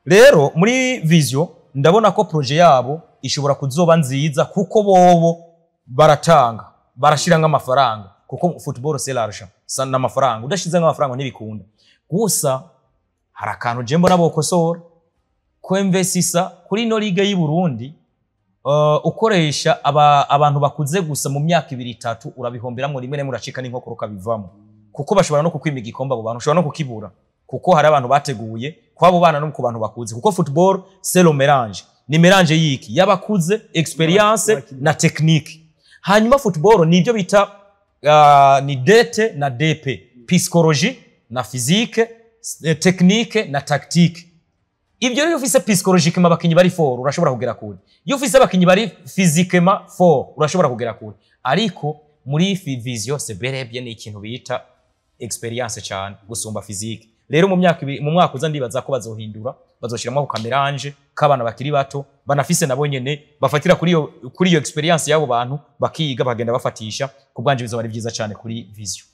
Rero muri vision ndabona ko projet yabo ishobora kuzoba nziza kuko bobo baratanga barashira nk'amafaranga, kuko football c'est l'argent sana n'amafaranga, udashize nk'amafaranga ntibikunda. Gusa hari akantu je mbona bokosora ko invesisa kuri no liga y'u Burundi, ukoresha abantu bakuze gusa mu myaka 2-3 urabihomberamwe rimwe nemwe uracika n'inkoko rukabivamo, kuko bashobora no kukwima igikomba abo bantu ushobora no kukibura, kuko hari abantu bateguye kwabo bana no ku bantu bakuze, kuko football c'est le mélange, ni mélange yiki yabakuze experience na technique. Hanyuma football ni ibyo bita ni DT na DP, psychologie na physique, technique na tactique. Ibyo rero ufise psychologiquement abakinyi bari fort urashobora kugera kure, iyo ufise abakinyi bari physiquement fort urashobora kugera kure, ariko muri vision c'est bien ni ikintu bita experience cyane gusumba physique. Rero mu mwaka uza ndibaza ko bazohindura, bazoshiramo ku kameranje kabana bakiri bato banafise nabo nyene bafatira kuri iyo experience yabo bantu bakiga bagenda bafatisha, kubwanje bizo bari byiza cyane kuri vision.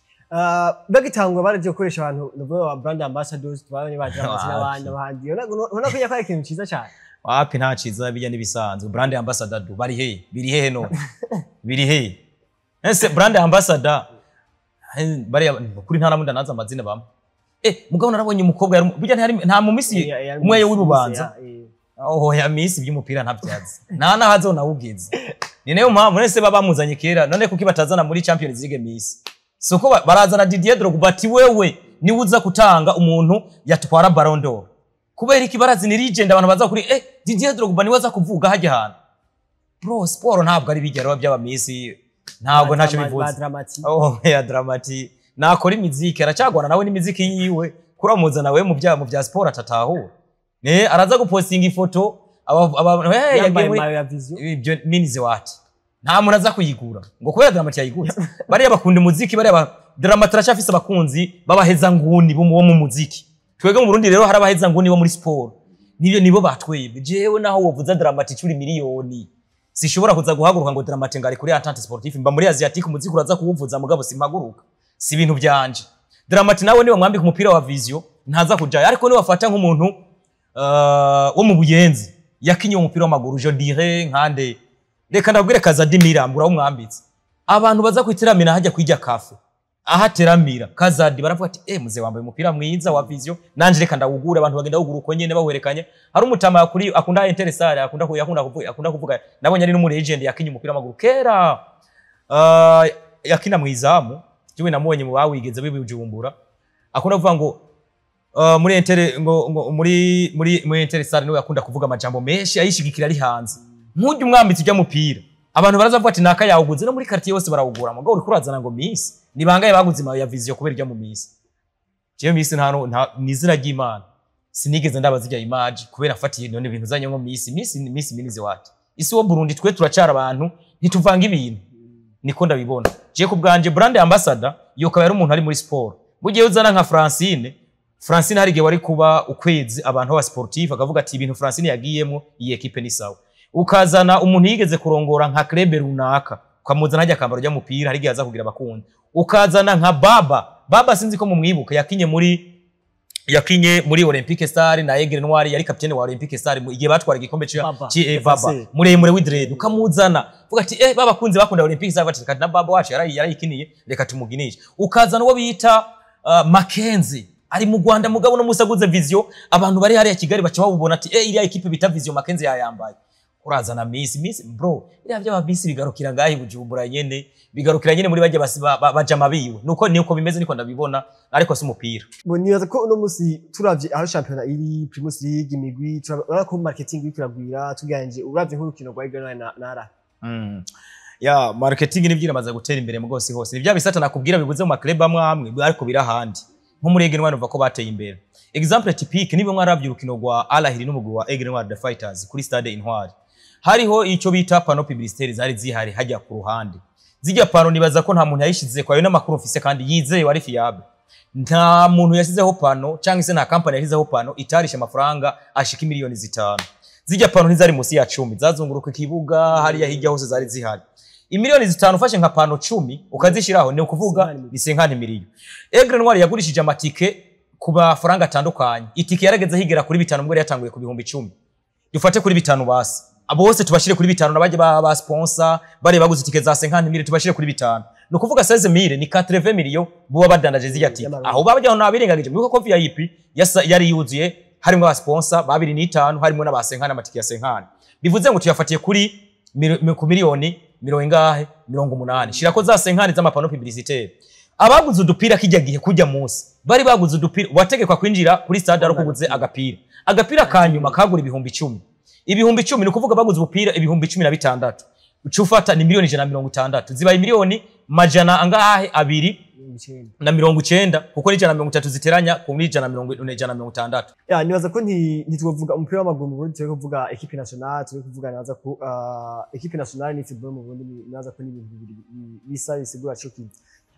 Bagitangwa baraje gukoresha abantu no brand ambassadors twabanye baje amazina abandi abandi, ubona ko yakora ikintu ciza cyane. Wapi nta ciza bijya nibisanzwe. Brand ambassador bari he biri he no biri he ese brand ambassador bari kuri ntara munda naza amazina bamwe mugabo narabonye umukobwa bijya nta mu misi umwe w'urubanza ya misi by'umupira ntabyazi nta nahazo nawugize, ni nayo mpamvu nese babamuzanye kera none kuki batazana muri Champions League misi, soko barazana Didier Drogba ati wewe ni uza kutanga umuntu yatwara Ballon d'Or, kubera iki barazi ni legend abantu baza kuri Didier Drogba ni waza kuvuga hajya hano. Bro, sport ntabwo ari bigero by'aba misi, ntabwo ntacyo bivuze. Ya dramati nakora imiziki aracagwana nawe n'imiziki yiwe kuramuza nawe mu bya sport atatahura araza gupostinga ifoto yambaye ya vision ibyo minize wati nta muntu aza kuyigura ngo kubera dramati yayiguze. Bari abakunda umuziki, bari aba dramati aracafise abakunzi babaheza nguni bo mu muziki. Twege mu Burundi rero hari abaheza nguni bo muri sport, nibo batwebe. Jewe naho wovuza dramati 10 miliyoni sishobora kuza guhaguruka ngo dramati ngari kuri Entente Sportive, mba muri Asiatique umuziki uraza kuwuvuza mugabo simpaguruka, si ibintu byanje. Dramati nawe niwe mwambika umupira wa vision ntaza kujaye, ariko ni wafata nk'umuntu wo mu Buyenzi yakinye umupira w'amaguru je dirais nkande reka ndabwire Kazadi Mirambura umwambitse, abantu baza kwitiramira hajya kwijya kafe ahateramira Kazadi baravuga ati muze wambaye umupira mwiza wa vision nanje reka ndawugura, abantu bagenda wugura uko nyene bawerekanye. Hari umutama kuri akunda interesare akunda kuvuga nabonye ari n'umu legend yakinye umupira w'amaguru kera yakina mu izamu, jiwe namubonye mu bawigeze bibujumbura akunda kuvuga ngo muri intere ngo muri interesare no yakunda kuvuga amajambo menshi ayishigikira ari hanze. Nkujye umwambitse ujya mupira abantu barazavuga ati naka yawuguze no muri quartier yose barawugura, mugabo uri kurazana ngo Miss ni bangaye baguze ya vision kubera ijya mu Miss. Jewe Miss nta nizira ry'Imana sinigeze ndabaza ijya image kubera afatiye none ibintu zanye ngo Miss minize wati isi wo Burundi twe turacara abantu ntituvanga ibintu, niko ndabibona. Je ku bwanje brand ambassador yoka yari umuntu ari muri sport, bugiye uzana nka Francine hari gihe wari kuba ukwezi abantu ba sportif akavuga ati ibintu Francine yagiyemo iyi equipe ni sawa, ukazana umuntu yigeze kurongora nka club runaka ukamuzana hajya akambaro rya mupira hari gihe aza kugira abakundi, ukazana nka baba sinzi ko mu mwibuka yakinye muri Olympique Star na Aigle Noir yari capitaine wa Olympique Star igihe batwara igikombe baba muremure w'idred, ukamuzana vuga ati baba kunze bakunda Olympique Star bati na baba wacu yarayikiniye reka tumuginisha. Ukazana uwo bita Mackenzie ari mu Rwanda mugabo no musaguze vision, abantu bari hari ya Kigali baca babubona ati iriya equipe bita vision Mackenzie yayambaye. urazana Miss bro iriya by'aba Miss bigarukira ngahi Bujumbura nyene bigarukira nyene muri bajya baja mabiwe niko bimeze niko ndabibona ariko si umupira bo nibaza ko uno musi turavye aho championnat iri Primus League imigwi turabona ko marketing ikwiragwira tuganje uravye nk'urukino rwa Egle nara ya marketing nivyo iramaze gutera imbere mu gose hose nivya bisata nakubwira bibuze mu maklub amwe ariko birahandi nko muri Egle Noir ko bateye imbere example typique nibo mwaravye urukino rwa Al Ahly n'umugwi wa Egle Noir the Fighters kuri stade Intwari hariho ico bita pano publicitaire zari zihari hajya ku ruhande zijya pano nibaza ko nta muntu yayishize kwa yo n'amakuru mfise kandi yizeye wari fiable nta muntu yasizeho pano cyangwa se nta company yasizeho pano itarisha amafaranga ashika miliyoni 5 zijya pano ntizari musi ya 10 zazunguruka ikibuga hariya hirya hose zari zihari imiliyoni 5 ufashe nka pano 10 ukazishiraho ni ukuvuga bisenkane miliyo Egle Noir yagurishije amatike ku mafaranga atandukanye itike yarageze higera kuri 5 mbere yatanguye ku 10,000 dufate kuri 5 basi abo bose tubashire kuri 5 nabaje ba sponsor bare baguze itike za 50,000 tubashire kuri 5 no kuvuga 16,000 ni 80 million bo badandaje zirya tike aho babajyaho nabirengagije muko ko VIP yari yuzuye harimo aba sponsor 2.5 harimo n'aba 50 amatike ya 50 bivuze ngo tuyafatiye kuri ku miliyoni 80 shirako za 50 z'amapano publicitaire abaguze udupira kijya gihe kujya munsi bari baguze udupira wategekwa kwinjira kuri stade ari kuguze agapira kanyuma kagura 10,000 10,000 ni kuvuga baguze ubupira 16,000 ucufata ni miliyoni 160 zibaye miliyoni majana angahe 290 kuko ni 130 ziteranya ku 160 ya nibaza ko ntituvuga umupira w'amaguru mu Burundi turi kuvuga equipe nationale turi kuvuga naza ko equipe nationale ni football mu Burundi naza ko ni ibintu bisa bisigura cyo kintu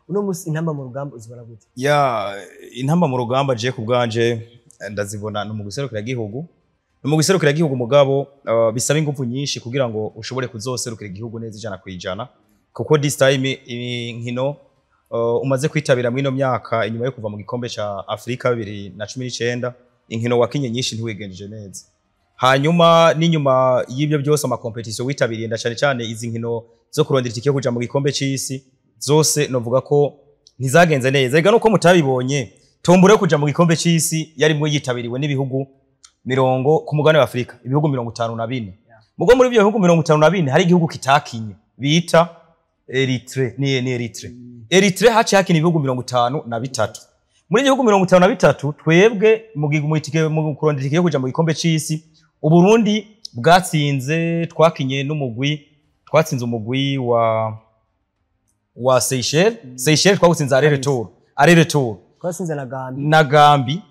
uno musi intamba mu rugamba uzibara gute ya intamba mu rugamba je kubganje ndazibona no mu guserukira gihugu mu guserukira gihugu mugabo bisaba ingufu nyinshi kugira ngo ushobore kuzoserukira igihugu neza ijana kwijana kuko this time inkino umaze kwitabira mwino myaka inyuma yo kuva mu gikombe ca Afrika 2019 inkino wakinye nyinshi ntiwigenjeje neza hanyuma n'inyuma y'ibyo byose ama competition witabiriye ndacane cyane izi nkino zo kurondera itike kuja mu gikombe c'isi zose novuga ko ntizagenze neza ega nuko mutabibonye tombure kuja mu gikombe c'isi yari mwe yitabiriwe n'ibihugu mirongo ku mugabane wa Afrika ibihugu 54 mugo muri ibyo bihugu 54 hari igihugu kitakinye bita Eritrea haci hakina ibihugu 53 muri ibihugu 53 twebwe mu kurondera itike kuja mu gikombe c'isi uburundi bwatsinze twakinye n'umugwi twatsinze umugwi wa Seychelles twagutsinze arere tour twatsinze na Gambi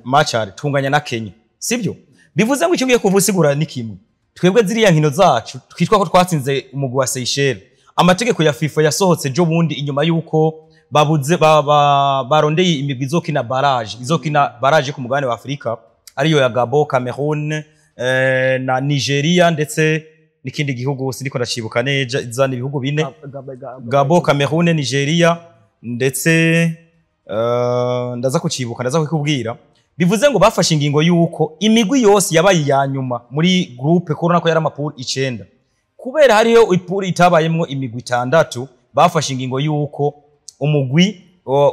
Machari tunganya na Kenya sivyo bivuze ngo icyugiye kuvusigura ni kimwe twebwe ziriya nkino zacu twitwa ko twatsinze umugwi wa Seychelles amategeko ya FIFA yasohotse jo bundi inyuma yuko babuze barondeye imigwi izokina barrage ku mugabane wa Afrika ariyo ya Gabon Cameroon na Nigeria ndetse n'ikindi gihugu sindiko ndacibuka neza izana ibihugu bine Gabon Cameroon Nigeria ndetse ndaza kucibuka ndaza kukubwira bivuze ngo bafashe ingingo yuko imigwi yose yabaye ya nyuma muri groupe corona ko yari amapuri 9 kubera hariyo ipuri itabayemwo imigwi 6 bafashe ingingo yuko umugwi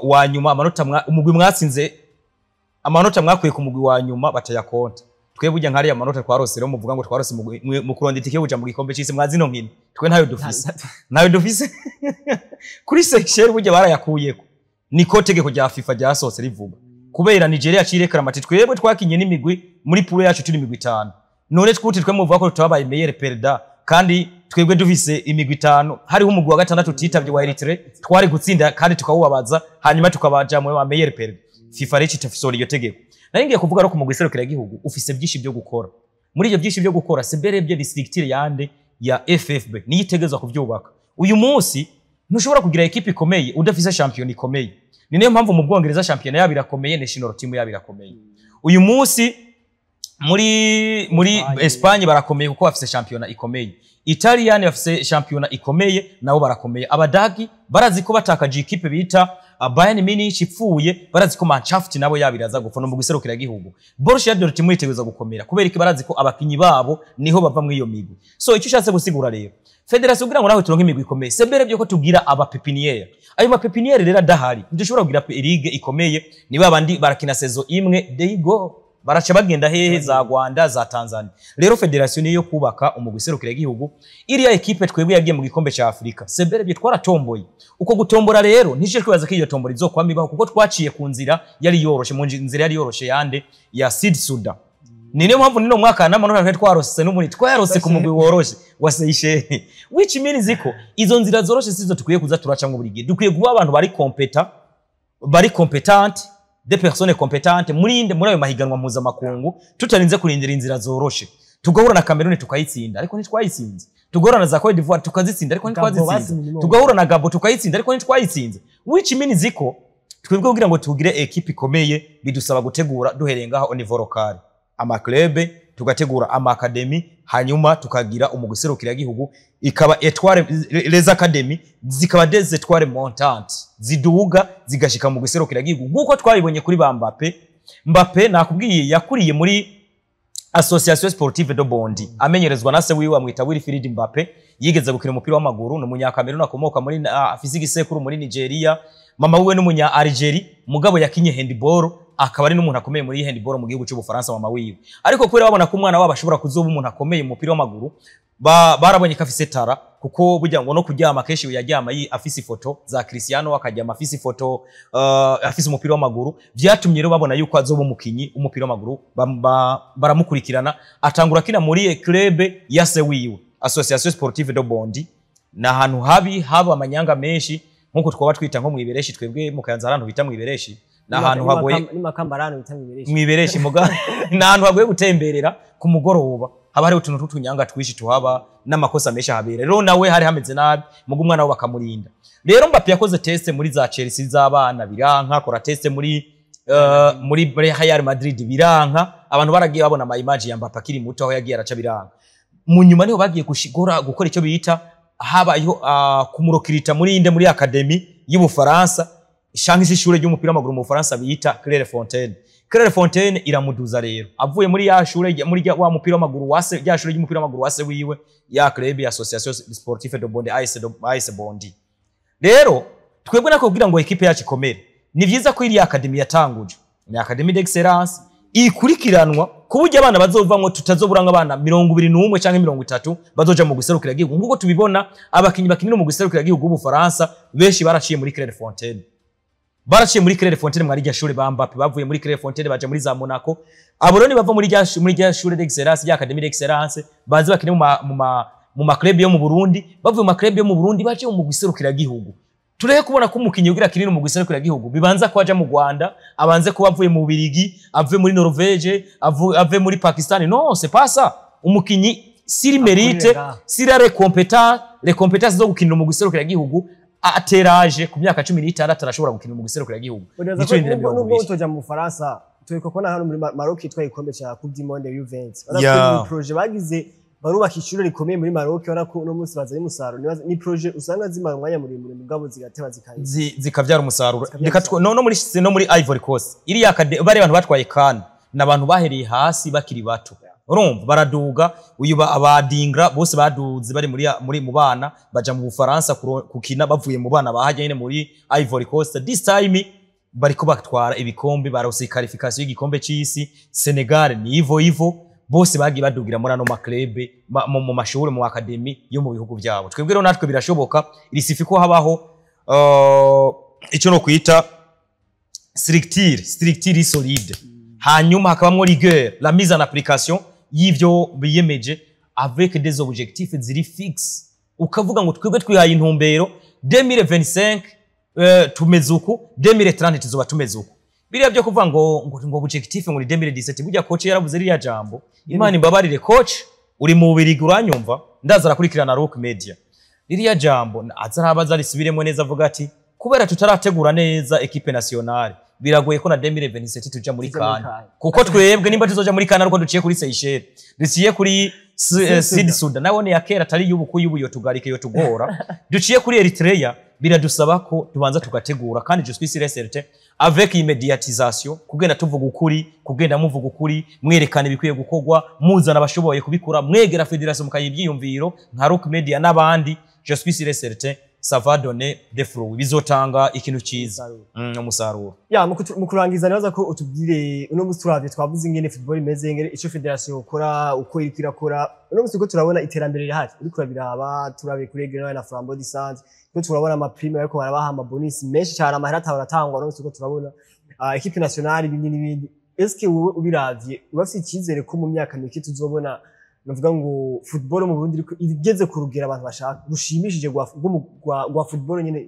wa nyuma umugwi mwatsinze amanota mwakwiye ku mugwi wa nyuma batayakonta twebwe ujya nkari amanota twarose rero muvuga ngo twarose mu kuronda itike kuja mu gikombe cy'isi mwazino nkino twe ntayo dufise kuri Seychelles burya barayakuyeko niko tegeko rya FIFA ryasohotse rivuga kubera Nigeria cirekara amati twebwe twakinye n'imigwi muri pool yacu turi imigwi 5 none twuti twe muvuga ko tutabaye meilleur perda kandi twebwe dufise imigwi 5 hariho umugwi wa gatandatu titavye wa Eritrea twari gutsinda kandi tukawubabaza hanyuma tukabaja mu wa meilleur perda FIFA reci tafisori iyo tegeko naringiye kuvuga ro ku mugwi serukira gihugu ufise byinshi byo gukora muri ibyo byinshi byo gukora sebere bye districtire yande ya FFB ni yitegezwa kuvyubaka uyu munsi ntushobora kugira equipe ikomeye udafise champion ikomeye ni niyo mpamvu mu Bwongereza champion yabo irakomeye national team yabo irakomeye uyu munsi muri Espagne barakomeye kuko bafise champion ikomeye Italian bafise champion ikomeye nabo barakomeye abadagi barazi ko batakaje equipe bita Bayern Munich ipfuye barazi ko Mannschaft nabo yabiraza gufana mu giserukira gihugu Borussia Dortmund itegeza gukomera kubera iki barazi ko abakinyi babo niho bava muri iyo migwi so icyo ushatse gusigura rero Federation kugira ngo naho turonke imigwi ikomeye sebere byo ko tugira aba pepiniere ayo ma pepiniere rero adahari ndushobora kugira ligue ikomeye ni babandi barakina saison imwe they go baraca bagenda hehe za Rwanda za Tanzania. Rero federation niyo kubaka umugwi serukira igihugu iriya equipe twebwe yagiye mu gikombe ca Afrika sebere bye twaratomboye uko gutombora rero ntije kwibaza ko iyo tombora izokwama ibaho kuko twaciye ku nzira yari yoroshe mu nzira yari yoroshe yande ya Sud Sudan. Niyo mpamvu nino mwaka n'amanota twarose n'umuni twayarose ku mugwi woroshe wa Seychelles, which means ko izo nzira zoroshe sizo tukwiye kuza turaca mu burige, dukwiye kuba abantu bari competent de personnes competentes muri ayo mahiganwa mpuzamakungu tutarinze kurindira inzira zoroshe. Tugahura na Cameroon tukayitsinda ariko ntitwayitsinze, tugahura na za Cote d'Ivoire tukazitsinda ariko ntitwazitsinze, tugahura na Gabon tukayitsinda ariko ntitwayitsinze, which means ko twebwe kugira ngo tugire equipe ikomeye bidusaba gutegura duherengaho au niveau local, ama club tugategura ama academy, hanyuma tukagira umugwi serukira gihugu ikaba étoile les academy zikaba des étoiles montantes ziduga zigashika mu guserukira gihugu nkuko twabibonye kuri ba Mbappé nakubwiye yakuriye muri Association Sportive de Bondi amenyerezwa na se wiwe amwita Wilfried Mbappé, yigeze gukina umupira w'amaguru no munyakamerun akomoka muri afisiki sekuru muri Nigeria, mama wiwe n'umunya Algeria, mugabo yakinye handball akaba ari n'umuntu akomeye muri handball mu gihugu cy'Ubufaransa mama wiwe. Ariko kubera babona ko umwana wabo ashobora kuzoba umuntu akomeye mu mupira w'amaguru barabonye ko afise tara, kuko burya ngo no kuryama kenshi yaryama afise ifoto za Cristiano akaryama afise ifoto afise umupira w'amaguru, vyatumye rero babona yuko azoba umukinyi umupira w'amaguru, baramukurikirana atangura kina muri club ya se wiwe Association Sportive de Bondi. Na hantu haba amanyanga menshi nkuko twaba twita nko mwibereshi, twebwe mu Kayanza ahantu bita mwibereshi na hantu hagoye ni makambarano bita mwibereshi muga na hantu hagoye gutemberera ku mugoroba, haba hari utuntu tutunyanga twishi tuhaba n'amakosa menshi habere. Rero nawe hari hameze nabi muga umwana we bakamurinda. Rero Mbappé yakoze test muri za Chelsea z'abana biranka, akora test muri Real Madrid biranka, abantu baragiye babona ama image ya Mbappé akiri muto aho yagiye araca biranka. Mu nyuma niho bagiye gukora icyo bita habayeho kumurokirita muri academy y'Ubufaransa, shangi z'ishure ry'umupira w'amaguru mu Bufaransa bita Clairefontaine. Clairefontaine iramuduza rero avuye muri ya shure muri wa mupira w'amaguru wase ya shure ry'umupira w'amaguru wase wiwe ya club ya Association Sportive de Bondi AS Bondi. Rero twebwe nako kugira ngo equipe yacu ikomere ni vyiza ko iri academy yatanguje ni academy d'excellence ikurikiranwa kuburyo abana bazovamwe tutazoburanga abana 21 canke 30 bazoja mu guserukira gihugu nguko tubibona. Abakinyi bakinira mu guserukira gihugu b'Ubufaransa benshi baraciye muri Clairefontaine, mwari rya shure ba Mbappé bavuye muri Clairefontaine baje muri za Monaco. Abo rero ni bava muri rya shure d'excellence ya academy d'excellence bazi bakine mu ma club yo mu Burundi, bavuye mu ma club yo mu Burundi baje mu guserukira gihugu. Tureye kubona ko umukinyi ugira kinini mu guserukira gihugu bibanza ko aja mu Rwanda, abanze ko bavuye mu Birigi, avuye muri Norvège, avuye muri Pakistan. Non, c'est pas ça. Umukinyi siri mérite, siri les compétences zo gukinira mu guserukira gihugu ateraje ku myaka 16 arashobora gukinira mu guserukira gihugu. Nubwo utoja mu Faransa turiko kona hano muri Maroc itwaye ikombe cya Coupe du Monde Juventus. Barakoze projet bagize barubaka ishure rikomeye muri Maroc, barako no munsi baza y'umusaruro. Ni projet usanga zimara umwanya muremure mugabo zigateba zikavyara umusaruro. No muri Ivory Coast iri yakade bari abantu batwaye CAN n'abantu bahereye hasi bakiri bato, urumva baraduga uyu abadingra bose baduze bari muri mu bana baja mu Bufaransa kukina bavuye mu bana bahaje nyene muri Ivory Coast. This time bariko batwara ibikombe, barose qualification y'igikombe c'isi. Senegal ni ivo bose bagiye badugira muri ano maklebe mu mashuri mu academy yo mu bihugu byabo. Twebwe rero natwe birashoboka, iri sifi ko habaho icyo no kwita structure solide, hanyuma hakabamwo rigueur, la mise en application y'ivyo biyemeje avec des objectifs ziri fixe. Ukavuga ngo twebwe twihaye intumbero 2025 tumezuku 2030 tuzoba tumezuku. Biriya byo kuvuga ngo objectif ngo ni 2017 burya coach yaravuze riya jambo. Imana imbabarire coach uri mu Birigi uranyumva, ndaza rakurikirana Rock Media. Ririya jambo azarabaza risubiremo neza avuga ati kubera tutarategura neza equipe nationale biragoye ko na 2027 tuja muri CAN, kuko twebwe nimba tuzoja muri CAN ariko duciye kuri Seychelles, duciye kuri Sud Sudan nabone ya kera tari yubu yo tugarike yo tugora, duciye kuri Eritrea biradusaba ko tubanza tugategura. Kandi je suis sûr et certain avec immédiatisation kugenda tuvuga ukuri, kugenda muvuga ukuri, mwerekana bikwiye gukogwa, muzana abashoboye kubikora, mwegera federation mukayibyiyumviro nka Rock Media n'abandi. Je suis sûr et certain ça va donner des fruits bizotanga ikintu ciza umusaruro. Ya mu kurangiza nabaza ko utubwire uno musi turavye twavuze ingene football imeze ingene ico federation ukora uko iriko irakora uno musi ko turabona iterambere rihari uriko urabiraba turabe kuri regional na Flambeau du Centre ko turabona ama prime ariko barabaha ama bonus menshi cyane amahera ataratangwa uno musi ko turabona equipe nationale ibindi n'ibindi eske wowe ubiravye urafite ikizere ko mu myaka mike tuzobona navuga ngo football mu Burundi iriko igeze kurugera abantu bashaka rushimishije gwa football nyene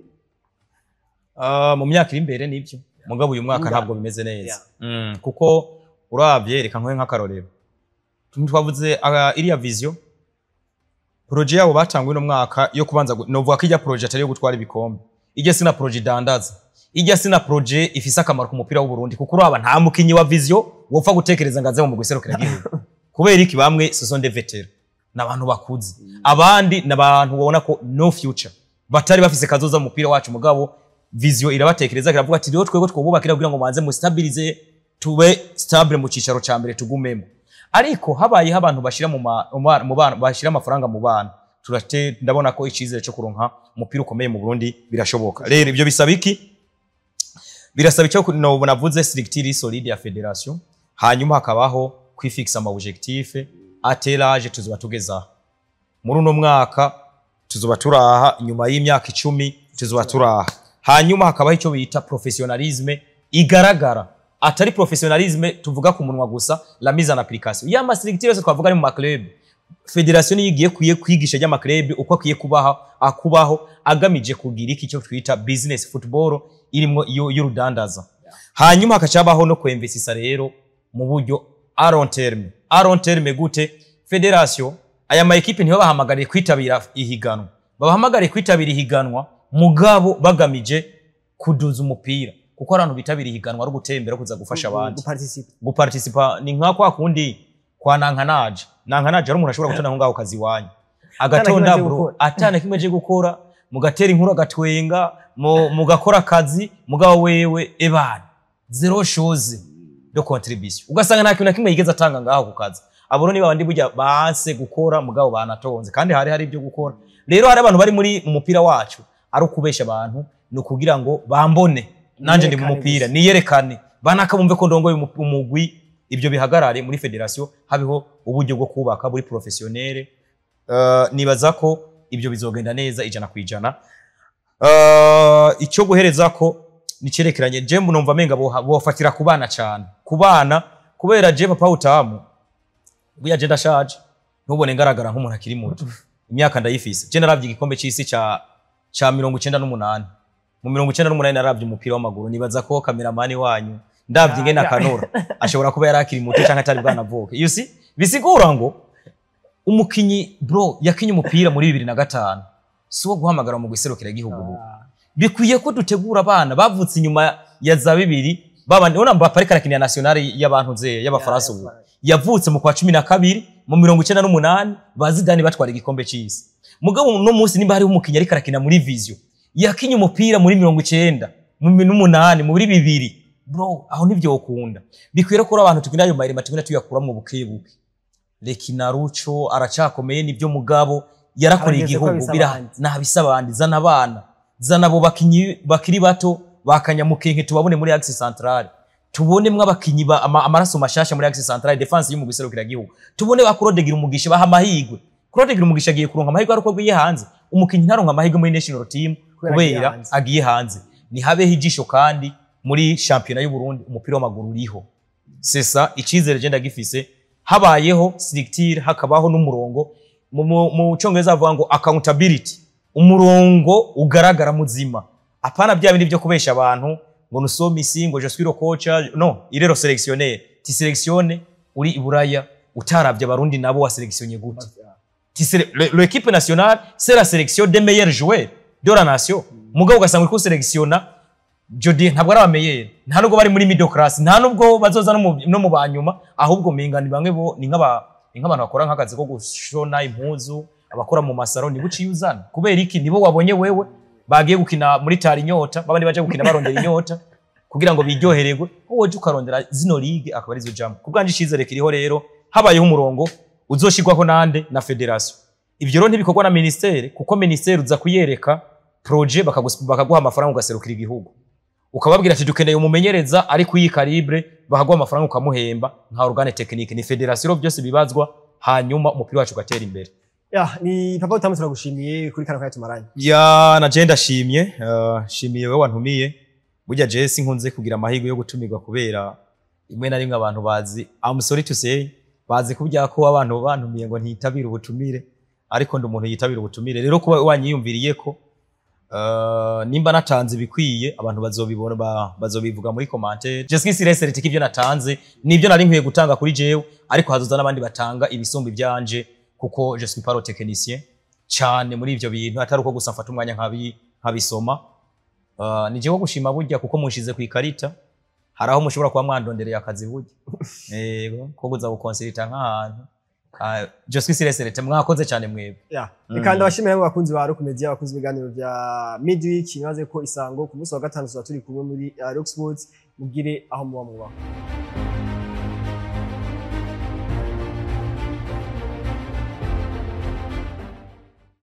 mu myaka iri imbere nibyo mugabo uyu mwaka ntabwo bimeze neza kuko uravye reka nkoye nk'akarorero twavuze iriya vision projet yabo batanguye no mwaka yo kubanza novuga ko ijya projet atari yo gutwara ibikombe ijya sina projet dandaza ijya sina projet ifise akamaro ku mupira w'u Burundi kuko uraba nta mukinyi wa vision wopfa gutekereza ngaze mu guserukira igihugu kubera iki bamwe ce sont des vétérans n'abantu bakuze abandi n'abantu ubona ko no future batari bafise kazoza mu mupira wacu mugabo vision irabatekereza kiravuga ati rero twego twobubakira kugira ngo manze mu stabilize tube stable mu cicaro ca mbere tugumemo ariko habaye abantu bashira mu bana bashira amafaranga mu bana turate ndabona ko icizere cyo kuronka umupira ukomeye mu Burundi birashoboka rero ibyo bisaba iki birasaba cyo navuze structure solide ya federation hanyuma hakabaho kwifixa ama objectif atelage tuzoba tugeza muri uno mwaka tuzoba turaha nyuma y'imyaka 10 tuzoba turaha hanyuma hakabaho icyo bita professionnalisme igaragara atari professionnalisme tuvuga ku munwa gusa la mise en application ya mastrictive yose twavuga ari mu club federation yigiye kwigisha y'ama club uko akiye akubaho agamije kugira iki cyo twita business football irimo y'urudandaza hanyuma hakacabaho no kwinvestisa rero mu buryo a long terme gute federation aya ma equipe niho bahamagariye kwitabira ihiganwa babahamagariye kwitabira ihiganwa mugabo bagamije kuduza umupira kuko abantu bitabira ihiganwa ari gutembera kuza gufasha abandi guparticipa ni nka kwa kundi kwa nankanaje ari umuntu ashobora gutona ngaho kazi wanyu agatonda bro atana kimeje gukora mugatera inkuru agatwenga mugakora kazi mugabo wewe ebana zero shows de contribution ugasanga nta kintu na kimwe yigeze atanga ngaho ku kazi abo ni babandi burya base gukora mugabo banatonze kandi hari ibyo gukora rero hari abantu bari muri umupira wacu ari ukubesha abantu no kugira ngo bambone nanje ndi mu mupira niyerekane banakamumve ko ndongoye umugwi ibyo bihagarare muri federation habiho uburyo bwo kubaka buri professionnel nibaza ko ibyo bizogenda neza ijana kwijana icyo guhereza ko nicerekeranye je numva menga bofatira kubana cyane kubana kubera je papa utamu buya je ndashaje ntubone ngaragara nk'umuntu akiri muto imyaka ndayifise je naravye igikombe cy'isi ca 98 mu 98 naravye umupira w'amaguru nibaza ko cameraman wanyu ndavye ngene akanora ashobora kuba yarakiri muto cyangwa atari bwanavuke you see bisigura ngo umukinyi bro yakinye umupira muri 2005 so guhamagara mu guserukira igihugu bikwiye ko dutegura abana bavutse inyuma ya za 2 babandi ona Mbappé ariko arakinira nationale y'abantu ze y'abafaransa ubu yavutse mu kwa 12 mu 98 bazidani batwara igikombe cy'isi mugabo no munsi nimba hari umukinyi ariko arakina muri vision yakinye umupira muri 90 mu 8 muri 2 bro aho nivyo ukunda bikwira ko abantu tukina ayo mahirima tukina tuyakura mu bukebuke Rekina Rucho aracakomeye nivyo mugabo yarakoreye igihugu bira nabisabandi zana abana zana abo bakinyi bakiri bato bakanyamukenke tubabone muri Axe Centrale tubone mwa bakinyi amaraso mashasha muri Axe Centrale defense y'umu guserukira igihugu tubone bakurodegira umugisha baha amahigwe kurodegira umugisha agiye kuronka amahigwe ariko gwiye hanze umukinyi ntaronka amahigwe muri national team kubera agiye hanze ni habe hijisho kandi muri championnat y'u Burundi umupira w'amaguru uriho sesa icizere je ndagifise habayeho structure hakabaho n'umurongo mu Congereza avuga ngo accountability umurongo ugaragara muzima apana bya bindi byo kubesha abantu ngo nusomi singo je suis le coach no il est sélectionné ti sélectionne uri iburaya utaravye abarundi nabo wa sélectionné gute ti l'équipe nationale c'est la sélection des meilleurs joueurs de la nation mugabo gasanga ko sélectionna Jody ntabwo ari abameyeri nta nubwo bari muri middle class nta nubwo bazoza no mu banyuma ahubwo mengani bamwe bo ni nk'abantu bakora nk'akazi ko gushona impuzu abakora mu masaro ni buci yuzana kubera iki nibo wabonye wewe bagiye gukina muri tari inyota babandi baje gukina barondera inyota kugira ngo biryohererwe wowe ukarondera zino ligue akaba arizo jam kubwanje icizere kiriho rero habayeho umurongo uzoshirwaho nande na federation ivyo rero ntibikorwa na ministere kuko ministere uza kuyereka projet bakaguha amafaranga ugaserukira igihugu ukababwira ati dukeneye umumenyereza ari ku iyi calibre bakaguha amafaranga ukamuhemba nka organe technique ni federation byose bibazwa hanyuma umupira wacu ugatera imbere. Ni Papa Utamu turagushimiye kuri kano kanya tumaranye. Na je ndashimye shimiye wewe wantumiye burya je sinkunze kugira amahirwe yo gutumirwa kubera imwe na rimwe abantu bazi I'm sorry to say bazi kubya ko abantu bantumiye ngo ntitabira ubutumire ariko ndi umuntu yitabira ubutumire rero kuba wanyiyumviriye ko nimba natanze bikwiye abantu bazobibona bazobivuga muri commentaire je skisirese ritiki ibyo natanze nibyo nari nkwiye gutanga kuri jewe ariko hazoza nabandi batanga ibisumbi byanje kuko je suis pas technicien cyane muri ivyo bintu atari uko gusa mfata umwanya nkabisoma nije wo gushima burya kuko munshize ku ikarita haraho mushobora kuba mwandondereye akazi burya yego ko guza gukonsulta nk'ahantu je suis siresere mwakoze cyane mwebwe kandi abashimira abakunzi ba Rock Media bakunze ibiganiro bya Midweek nyaze ko Isango ku munsi wa gatanu turi kumwe muri Rock Sports mugire aho muba mubaho.